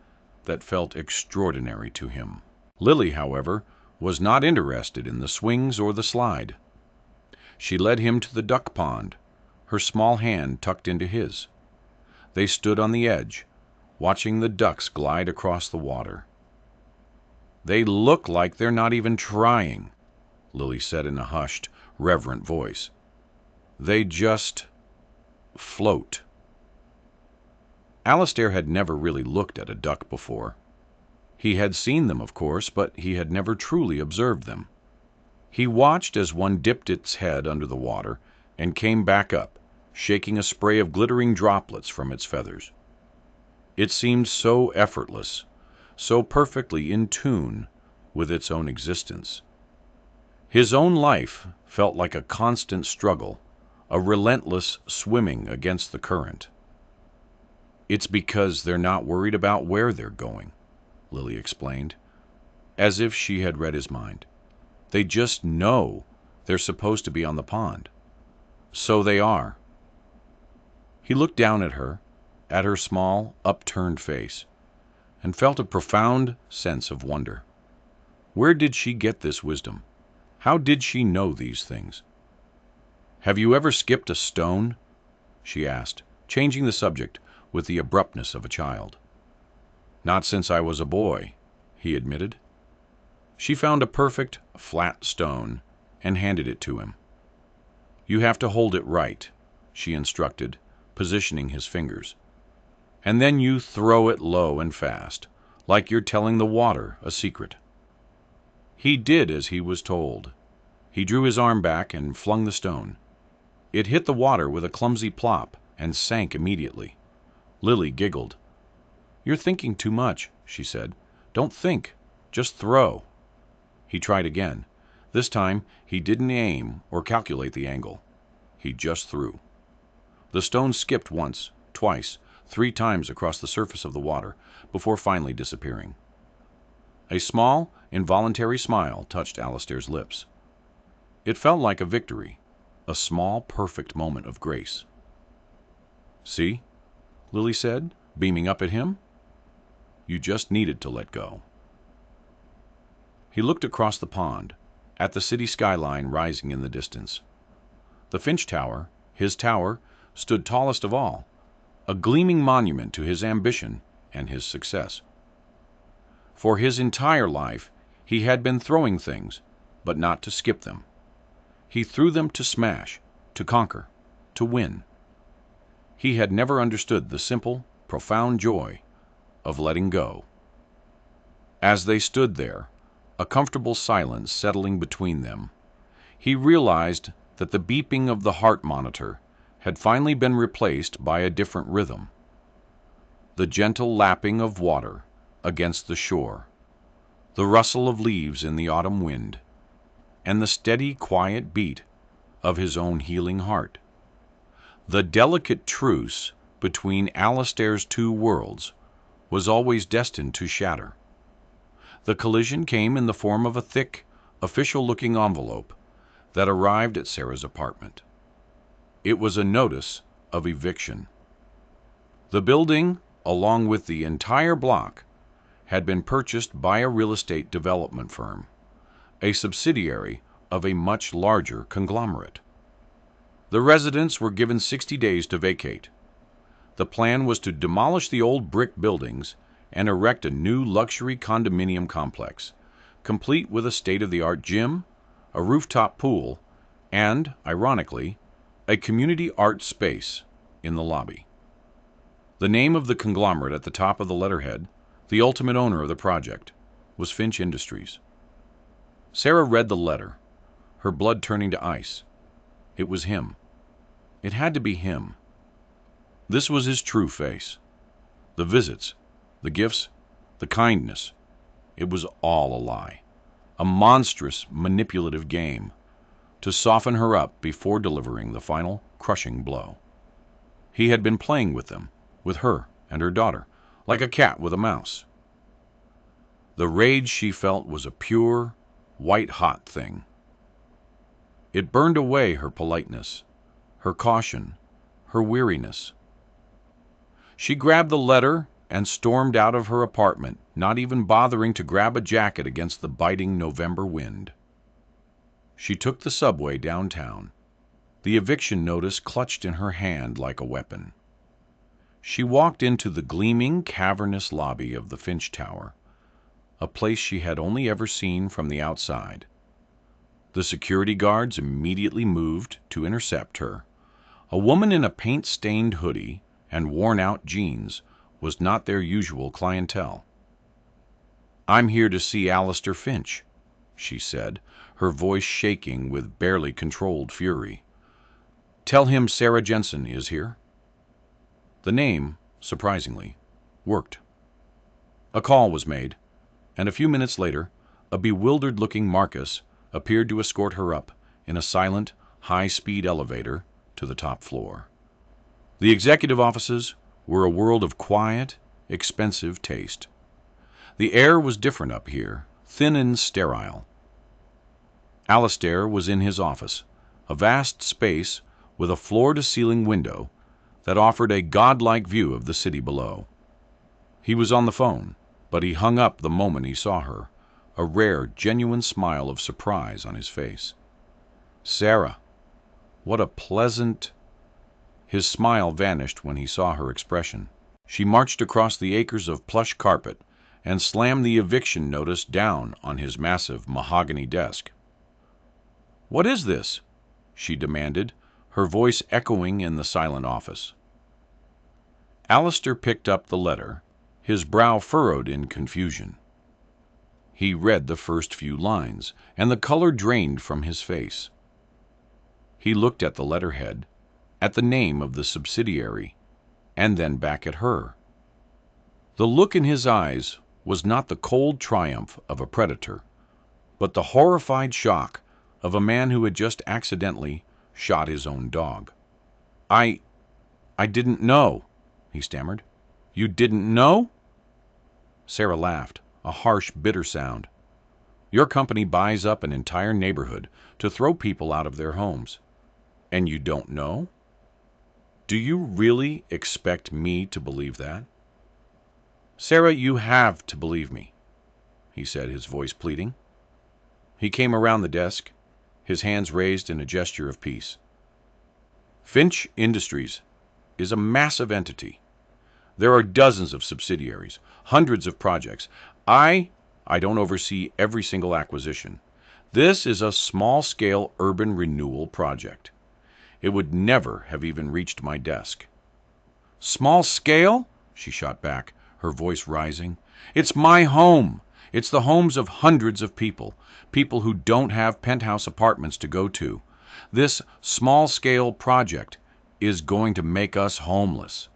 S1: that felt extraordinary to him. Lily, however, was not interested in the swings or the slide. She led him to the duck pond, her small hand tucked into his. They stood on the edge, watching the ducks glide across the water. "They look like they're not even trying," Lily said in a hushed, reverent voice. "They just float." Alistair had never really looked at a duck before. He had seen them, of course, but he had never truly observed them. He watched as one dipped its head under the water and came back up, shaking a spray of glittering droplets from its feathers. It seemed so effortless, so perfectly in tune with its own existence. His own life felt like a constant struggle, a relentless swimming against the current. "It's because they're not worried about where they're going," Lily explained, as if she had read his mind. "They just know they're supposed to be on the pond. So they are." He looked down at her small, upturned face, and felt a profound sense of wonder. Where did she get this wisdom? How did she know these things? "Have you ever skipped a stone?" she asked, changing the subject with the abruptness of a child. "Not since I was a boy," he admitted. She found a perfect, flat stone and handed it to him. "You have to hold it right," she instructed, positioning his fingers. "And then you throw it low and fast, like you're telling the water a secret." He did as he was told. He drew his arm back and flung the stone. It hit the water with a clumsy plop and sank immediately. Lily giggled. "You're thinking too much," she said. "Don't think, just throw." He tried again. This time he didn't aim or calculate the angle. He just threw. The stone skipped once, twice, 3 times across the surface of the water before finally disappearing. A small, involuntary smile touched Alistair's lips. It felt like a victory, a small, perfect moment of grace. "See?" Lily said, beaming up at him. "You just needed to let go." He looked across the pond, at the city skyline rising in the distance. The Finch Tower, his tower, stood tallest of all, a gleaming monument to his ambition and his success. For his entire life he had been throwing things, but not to skip them. He threw them to smash, to conquer, to win. He had never understood the simple, profound joy of letting go. As they stood there, a comfortable silence settling between them, he realized that the beeping of the heart monitor had finally been replaced by a different rhythm. The gentle lapping of water against the shore, the rustle of leaves in the autumn wind, and the steady, quiet beat of his own healing heart. The delicate truce between Alistair's 2 worlds was always destined to shatter. The collision came in the form of a thick, official-looking envelope that arrived at Sarah's apartment. It was a notice of eviction. The building, along with the entire block, had been purchased by a real estate development firm, a subsidiary of a much larger conglomerate. The residents were given 60 days to vacate. The plan was to demolish the old brick buildings and erect a new luxury condominium complex, complete with a state-of-the-art gym, a rooftop pool, and, ironically, a community art space in the lobby. The name of the conglomerate at the top of the letterhead, the ultimate owner of the project, was Finch Industries. Sarah read the letter, her blood turning to ice. It was him. It had to be him. This was his true face. The visits, the gifts, the kindness, it was all a lie. A monstrous, manipulative game to soften her up before delivering the final, crushing blow. He had been playing with them, with her and her daughter, like a cat with a mouse. The rage she felt was a pure, white-hot thing. It burned away her politeness, her caution, her weariness. She grabbed the letter and stormed out of her apartment, not even bothering to grab a jacket against the biting November wind. She took the subway downtown, the eviction notice clutched in her hand like a weapon. She walked into the gleaming, cavernous lobby of the Finch Tower, a place she had only ever seen from the outside. The security guards immediately moved to intercept her. A woman in a paint-stained hoodie and worn-out jeans was not their usual clientele. "I'm here to see Alistair Finch," she said, her voice shaking with barely controlled fury. "Tell him Sarah Jensen is here." The name, surprisingly, worked. A call was made, and a few minutes later, a bewildered-looking Marcus appeared to escort her up in a silent, high-speed elevator to the top floor. The executive offices were a world of quiet, expensive taste. The air was different up here, thin and sterile. Alistair was in his office, a vast space with a floor-to-ceiling window that offered a godlike view of the city below. He was on the phone, but he hung up the moment he saw her, a rare, genuine smile of surprise on his face. "Sarah, what a pleasant—" His smile vanished when he saw her expression. She marched across the acres of plush carpet and slammed the eviction notice down on his massive mahogany desk. "What is this?" she demanded, her voice echoing in the silent office. Alistair picked up the letter, his brow furrowed in confusion. He read the first few lines, and the color drained from his face. He looked at the letterhead, at the name of the subsidiary, and then back at her. The look in his eyes was not the cold triumph of a predator, but the horrified shock of a man who had just accidentally shot his own dog. I didn't know," he stammered. "You didn't know?" Sarah laughed, a harsh, bitter sound. "Your company buys up an entire neighborhood to throw people out of their homes. And you don't know? Do you really expect me to believe that?" "Sarah, you have to believe me," he said, his voice pleading. He came around the desk, his hands raised in a gesture of peace. "Finch Industries is a massive entity. There are dozens of subsidiaries, hundreds of projects. I don't oversee every single acquisition. This is a small-scale urban renewal project. It would never have even reached my desk." "Small scale?" she shot back, her voice rising. "It's my home. It's the homes of hundreds of people, people who don't have penthouse apartments to go to. This small-scale project is going to make us homeless."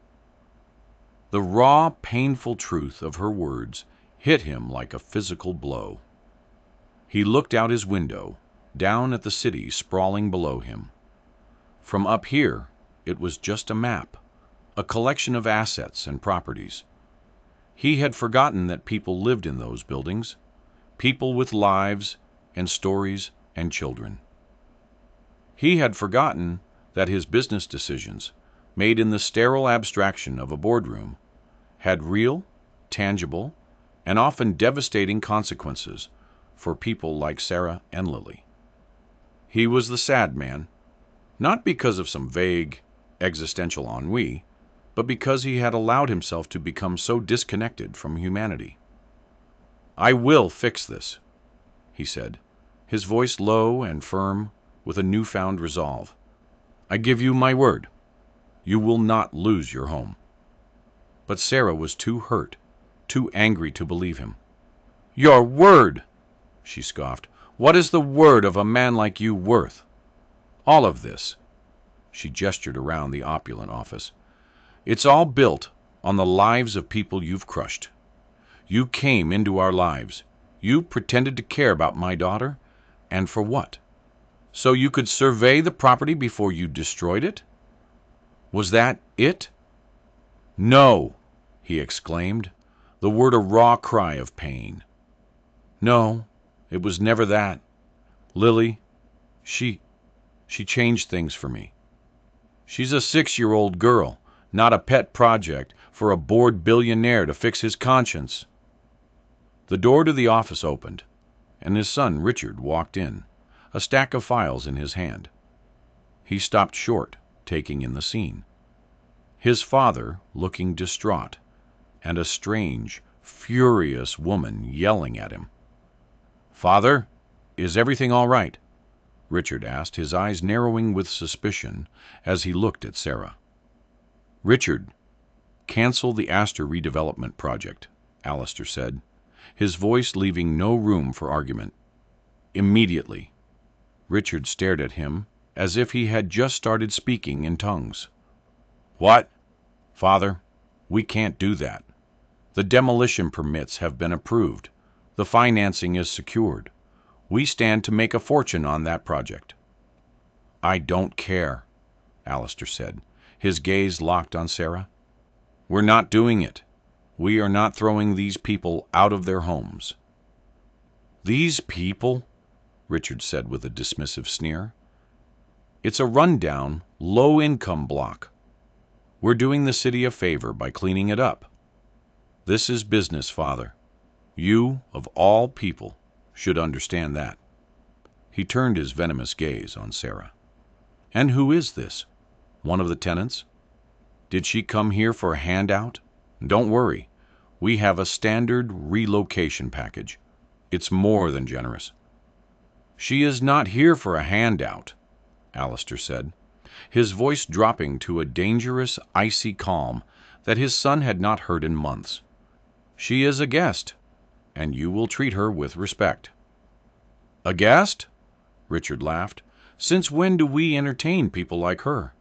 S1: The raw, painful truth of her words hit him like a physical blow. He looked out his window, down at the city sprawling below him. From up here, it was just a map, a collection of assets and properties. He had forgotten that people lived in those buildings, people with lives and stories and children. He had forgotten that his business decisions, made in the sterile abstraction of a boardroom, had real, tangible, and often devastating consequences for people like Sarah and Lily. He was the sad man, not because of some vague, existential ennui, but because he had allowed himself to become so disconnected from humanity. "I will fix this," he said, his voice low and firm with a newfound resolve. "I give you my word. You will not lose your home." But Sarah was too hurt, too angry to believe him. "Your word!" she scoffed. "What is the word of a man like you worth? All of this," she gestured around the opulent office, "it's all built on the lives of people you've crushed. You came into our lives. You pretended to care about my daughter, and for what? So you could survey the property before you destroyed it? Was that it?" "No!" he exclaimed, the word a raw cry of pain. "No, it was never that. Lily, she changed things for me. She's a 6-year-old girl, not a pet project for a bored billionaire to fix his conscience." The door to the office opened, and his son Richard walked in, a stack of files in his hand. He stopped short, taking in the scene. His father looking distraught, and a strange, furious woman yelling at him. "Father, is everything all right?" Richard asked, his eyes narrowing with suspicion as he looked at Sarah. "Richard, cancel the Astor redevelopment project," Alistair said, his voice leaving no room for argument. "Immediately." Richard stared at him as if he had just started speaking in tongues. "What?" "Father, we can't do that. The demolition permits have been approved. The financing is secured. We stand to make a fortune on that project." "I don't care," Alistair said, his gaze locked on Sarah. "We're not doing it. We are not throwing these people out of their homes." "These people?" Richard said with a dismissive sneer. "It's a rundown, low-income block. We're doing the city a favor by cleaning it up. This is business, Father. You, of all people, should understand that." He turned his venomous gaze on Sarah. "And who is this? One of the tenants? Did she come here for a handout? Don't worry. We have a standard relocation package. It's more than generous." "She is not here for a handout," Alistair said, his voice dropping to a dangerous, icy calm that his son had not heard in months. "She is a guest, and you will treat her with respect." "A guest?" Richard laughed. "Since when do we entertain people like her?"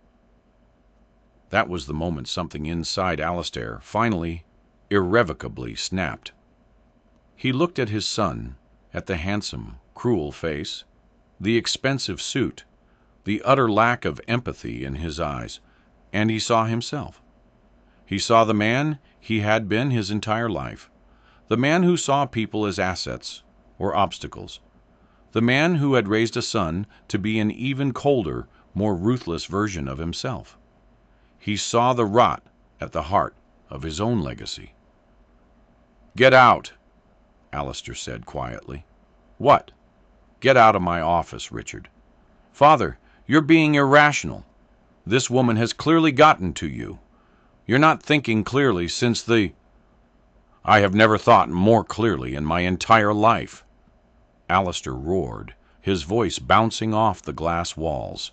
S1: That was the moment something inside Alistair finally, irrevocably snapped. He looked at his son, at the handsome, cruel face, the expensive suit, the utter lack of empathy in his eyes, and he saw himself. He saw the man he had been his entire life, the man who saw people as assets or obstacles, the man who had raised a son to be an even colder, more ruthless version of himself. He saw the rot at the heart of his own legacy. "Get out," Alistair said quietly. "What?" "Get out of my office, Richard." "Father, you're being irrational. This woman has clearly gotten to you. You're not thinking clearly since the—" "I have never thought more clearly in my entire life," Alistair roared, his voice bouncing off the glass walls.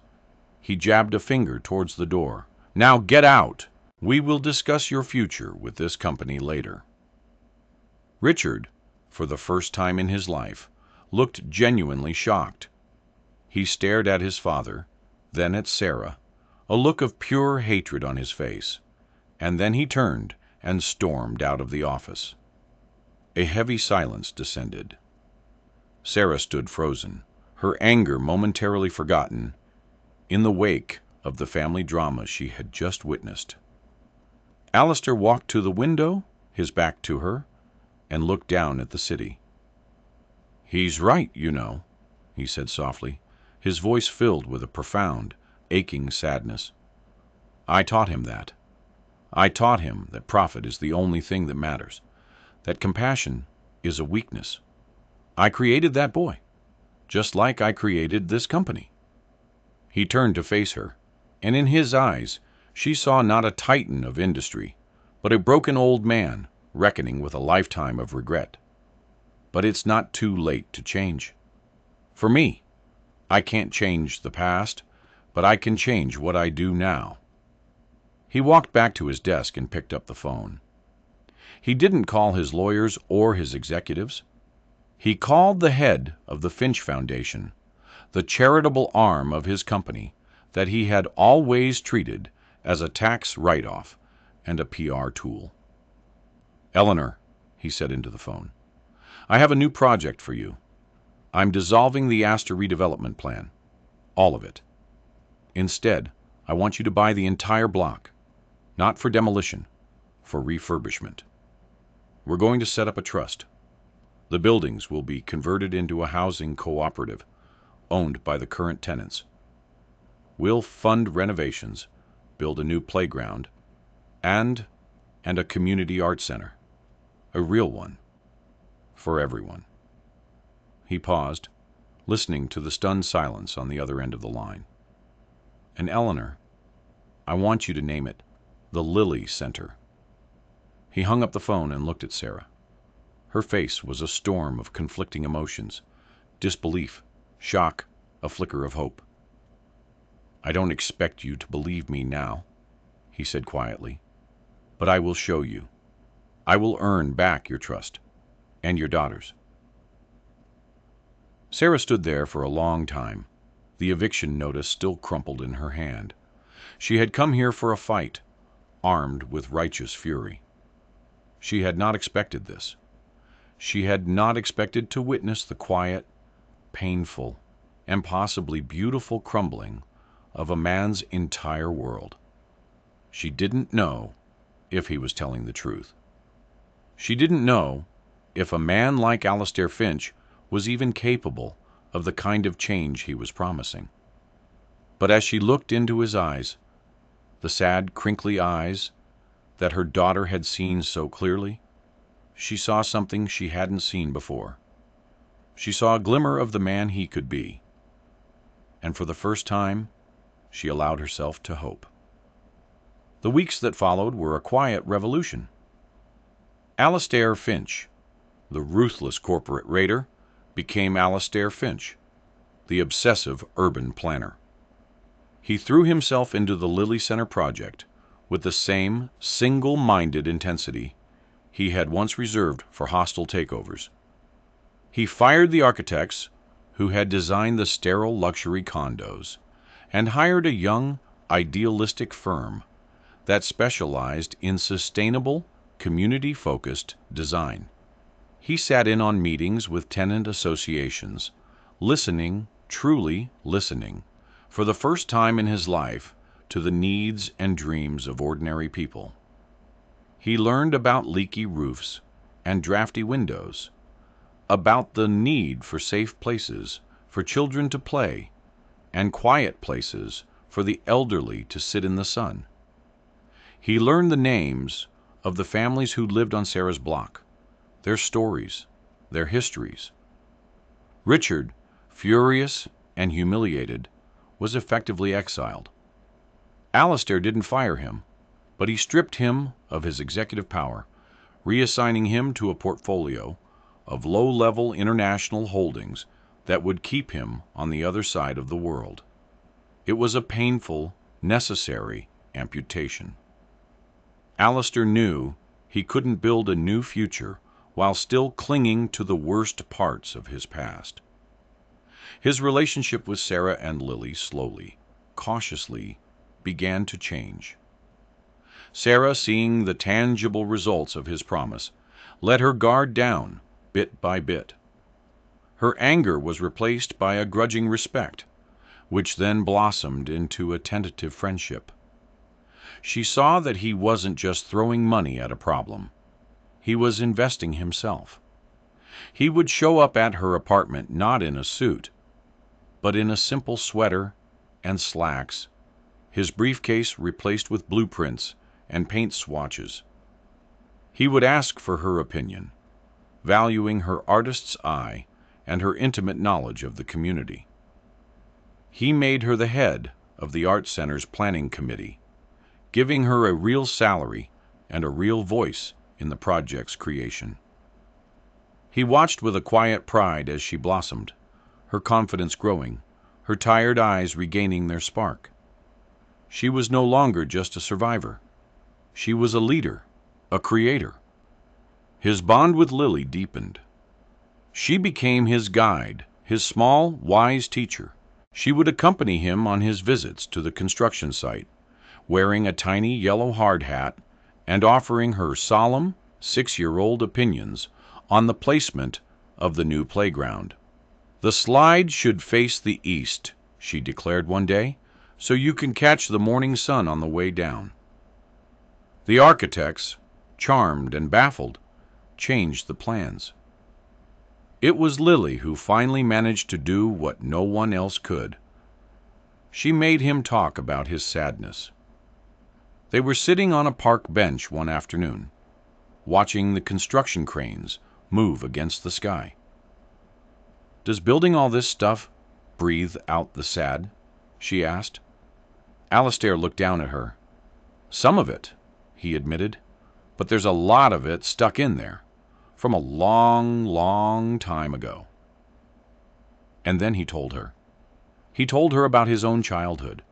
S1: He jabbed a finger towards the door. "Now get out. We will discuss your future with this company later." Richard, for the first time in his life, looked genuinely shocked. He stared at his father, then at Sarah, a look of pure hatred on his face, and then he turned and stormed out of the office. A heavy silence descended. Sarah stood frozen, her anger momentarily forgotten, in the wake of the family drama she had just witnessed. Alistair walked to the window, his back to her, and looked down at the city. "He's right, you know," he said softly, his voice filled with a profound, aching sadness. "I taught him that. I taught him that profit is the only thing that matters, that compassion is a weakness. I created that boy, just like I created this company." He turned to face her, and in his eyes she saw not a titan of industry, but a broken old man reckoning with a lifetime of regret. "But it's not too late to change. For me, I can't change the past, but I can change what I do now." He walked back to his desk and picked up the phone. He didn't call his lawyers or his executives. He called the head of the Finch Foundation, the charitable arm of his company that he had always treated as a tax write-off, and a PR tool. "Eleanor," he said into the phone, "I have a new project for you. I'm dissolving the Astor redevelopment plan. All of it. Instead, I want you to buy the entire block. Not for demolition, for refurbishment. We're going to set up a trust. The buildings will be converted into a housing cooperative owned by the current tenants. We'll fund renovations, build a new playground, and a community art center. A real one. For everyone." He paused, listening to the stunned silence on the other end of the line. "And Eleanor, I want you to name it the Lilly Center." He hung up the phone and looked at Sarah. Her face was a storm of conflicting emotions: disbelief, shock, a flicker of hope. "I don't expect you to believe me now," he said quietly, "but I will show you. I will earn back your trust, and your daughter's." Sarah stood there for a long time, the eviction notice still crumpled in her hand. She had come here for a fight, armed with righteous fury. She had not expected this. She had not expected to witness the quiet, painful, and possibly beautiful crumbling of a man's entire world. She didn't know if he was telling the truth. She didn't know if a man like Alastair Finch was even capable of the kind of change he was promising. But as she looked into his eyes, the sad, crinkly eyes that her daughter had seen so clearly, she saw something she hadn't seen before. She saw a glimmer of the man he could be. And for the first time, she allowed herself to hope. The weeks that followed were a quiet revolution. Alastair Finch, the ruthless corporate raider, became Alastair Finch, the obsessive urban planner. He threw himself into the Lilly Center project with the same single-minded intensity he had once reserved for hostile takeovers. He fired the architects who had designed the sterile luxury condos and hired a young, idealistic firm that specialized in sustainable, community-focused design. He sat in on meetings with tenant associations, listening, truly listening, for the first time in his life, to the needs and dreams of ordinary people. He learned about leaky roofs and drafty windows, about the need for safe places for children to play and quiet places for the elderly to sit in the sun. He learned the names of the families who lived on Sarah's block, their stories, their histories. Richard, furious and humiliated, was effectively exiled. Alastair didn't fire him, but he stripped him of his executive power, reassigning him to a portfolio of low-level international holdings that would keep him on the other side of the world. It was a painful, necessary amputation. Alastair knew he couldn't build a new future while still clinging to the worst parts of his past. His relationship with Sarah and Lilly slowly, cautiously, began to change. Sarah, seeing the tangible results of his promise, let her guard down bit by bit. Her anger was replaced by a grudging respect, which then blossomed into a tentative friendship. She saw that he wasn't just throwing money at a problem. He was investing himself. He would show up at her apartment not in a suit, but in a simple sweater and slacks, his briefcase replaced with blueprints and paint swatches. He would ask for her opinion, valuing her artist's eye and her intimate knowledge of the community. He made her the head of the Art Center's planning committee, giving her a real salary and a real voice in the project's creation. He watched with a quiet pride as she blossomed, her confidence growing, her tired eyes regaining their spark. She was no longer just a survivor. She was a leader, a creator. His bond with Lilly deepened. She became his guide, his small, wise teacher. She would accompany him on his visits to the construction site, wearing a tiny yellow hard hat and offering her solemn, 6-year-old opinions on the placement of the new playground. "The slide should face the east," she declared one day, "so you can catch the morning sun on the way down." The architects, charmed and baffled, changed the plans. It was Lily who finally managed to do what no one else could. She made him talk about his sadness. They were sitting on a park bench one afternoon, watching the construction cranes move against the sky. "Does building all this stuff breathe out the sad?" she asked. Alistair looked down at her. "Some of it," he admitted, "but there's a lot of it stuck in there, from a long, long time ago." And then he told her. He told her about his own childhood,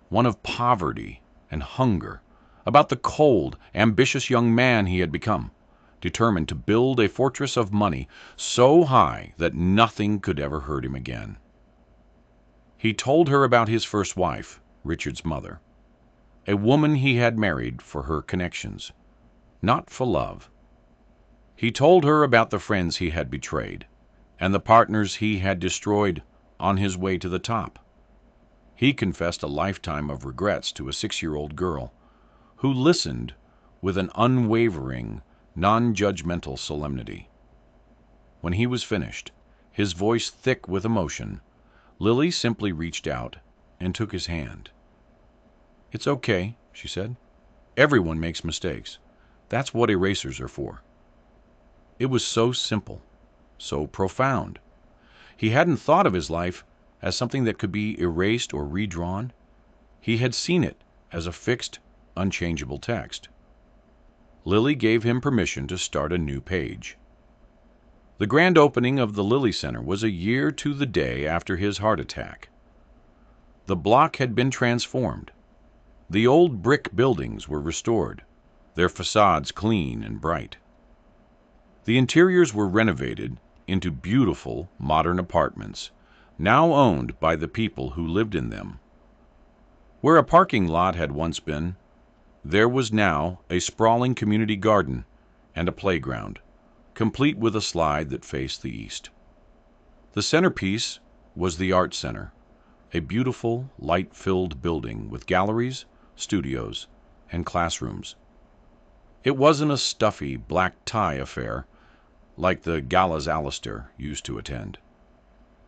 S1: one of poverty and hunger, about the cold, ambitious young man he had become, determined to build a fortress of money so high that nothing could ever hurt him again. He told her about his first wife, Richard's mother, a woman he had married for her connections, not for love. He told her about the friends he had betrayed, and the partners he had destroyed on his way to the top. He confessed a lifetime of regrets to a 6-year-old girl, who listened with an unwavering, non-judgmental solemnity. When he was finished, his voice thick with emotion, Lily simply reached out and took his hand. "It's okay," she said. "Everyone makes mistakes. That's what erasers are for." It was so simple, so profound. He hadn't thought of his life as something that could be erased or redrawn. He had seen it as a fixed, unchangeable text. Lily gave him permission to start a new page. The grand opening of the Lily Center was a year to the day after his heart attack. The block had been transformed. The old brick buildings were restored, their facades clean and bright. The interiors were renovated into beautiful, modern apartments, now owned by the people who lived in them. Where a parking lot had once been, there was now a sprawling community garden and a playground, complete with a slide that faced the east. The centerpiece was the Art Center, a beautiful, light-filled building with galleries, studios, and classrooms. It wasn't a stuffy, black-tie affair like the galas Alistair used to attend.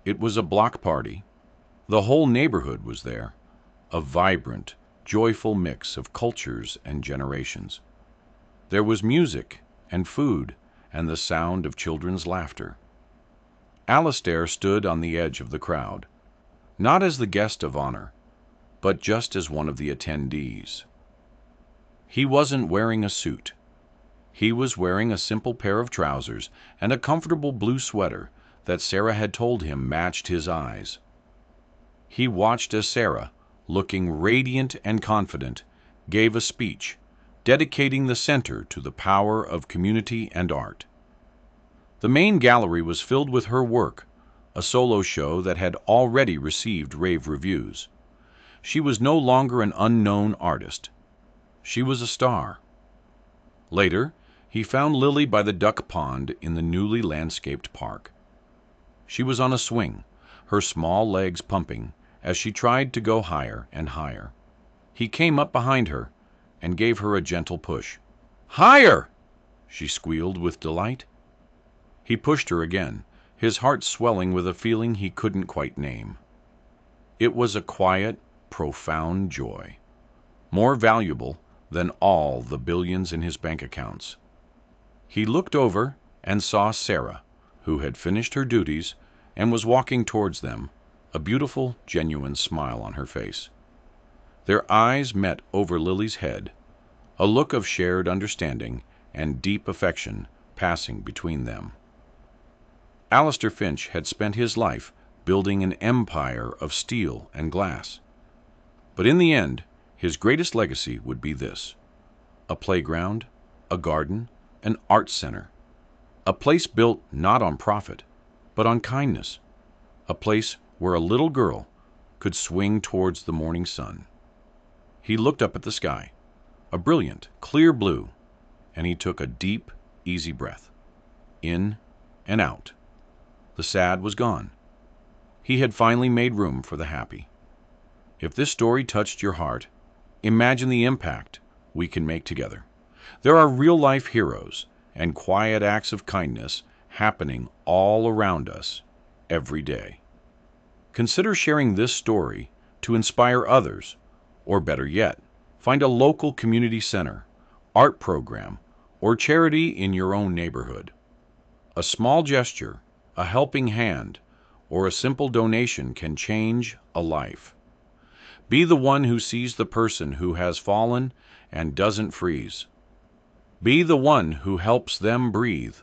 S1: It was a block party. The whole neighborhood was there, a vibrant, joyful mix of cultures and generations. There was music and food and the sound of children's laughter. Alistair stood on the edge of the crowd, not as the guest of honor, but just as one of the attendees. He wasn't wearing a suit. He was wearing a simple pair of trousers and a comfortable blue sweater that Sarah had told him matched his eyes. He watched as Sarah, looking radiant and confident, gave a speech, dedicating the center to the power of community and art. The main gallery was filled with her work, a solo show that had already received rave reviews. She was no longer an unknown artist. She was a star. Later, he found Lily by the duck pond in the newly landscaped park. She was on a swing, her small legs pumping as she tried to go higher and higher. He came up behind her and gave her a gentle push. "Higher!" she squealed with delight. He pushed her again, his heart swelling with a feeling he couldn't quite name. It was a quiet, profound joy, more valuable than all the billions in his bank accounts. He looked over and saw Sarah, who had finished her duties and was walking towards them, a beautiful, genuine smile on her face. Their eyes met over Lily's head, a look of shared understanding and deep affection passing between them. Alistair Finch had spent his life building an empire of steel and glass. But in the end, his greatest legacy would be this: a playground, a garden, an art center, a place built not on profit, but on kindness, a place where a little girl could swing towards the morning sun. He looked up at the sky. a brilliant, clear blue, and he took a deep, easy breath. In and out. The sad was gone. He had finally made room for the happy. If this story touched your heart, imagine the impact we can make together. There are real-life heroes and quiet acts of kindness happening all around us every day. Consider sharing this story to inspire others, or better yet, find a local community center, art program, or charity in your own neighborhood. A small gesture, a helping hand, or a simple donation can change a life. Be the one who sees the person who has fallen and doesn't freeze. Be the one who helps them breathe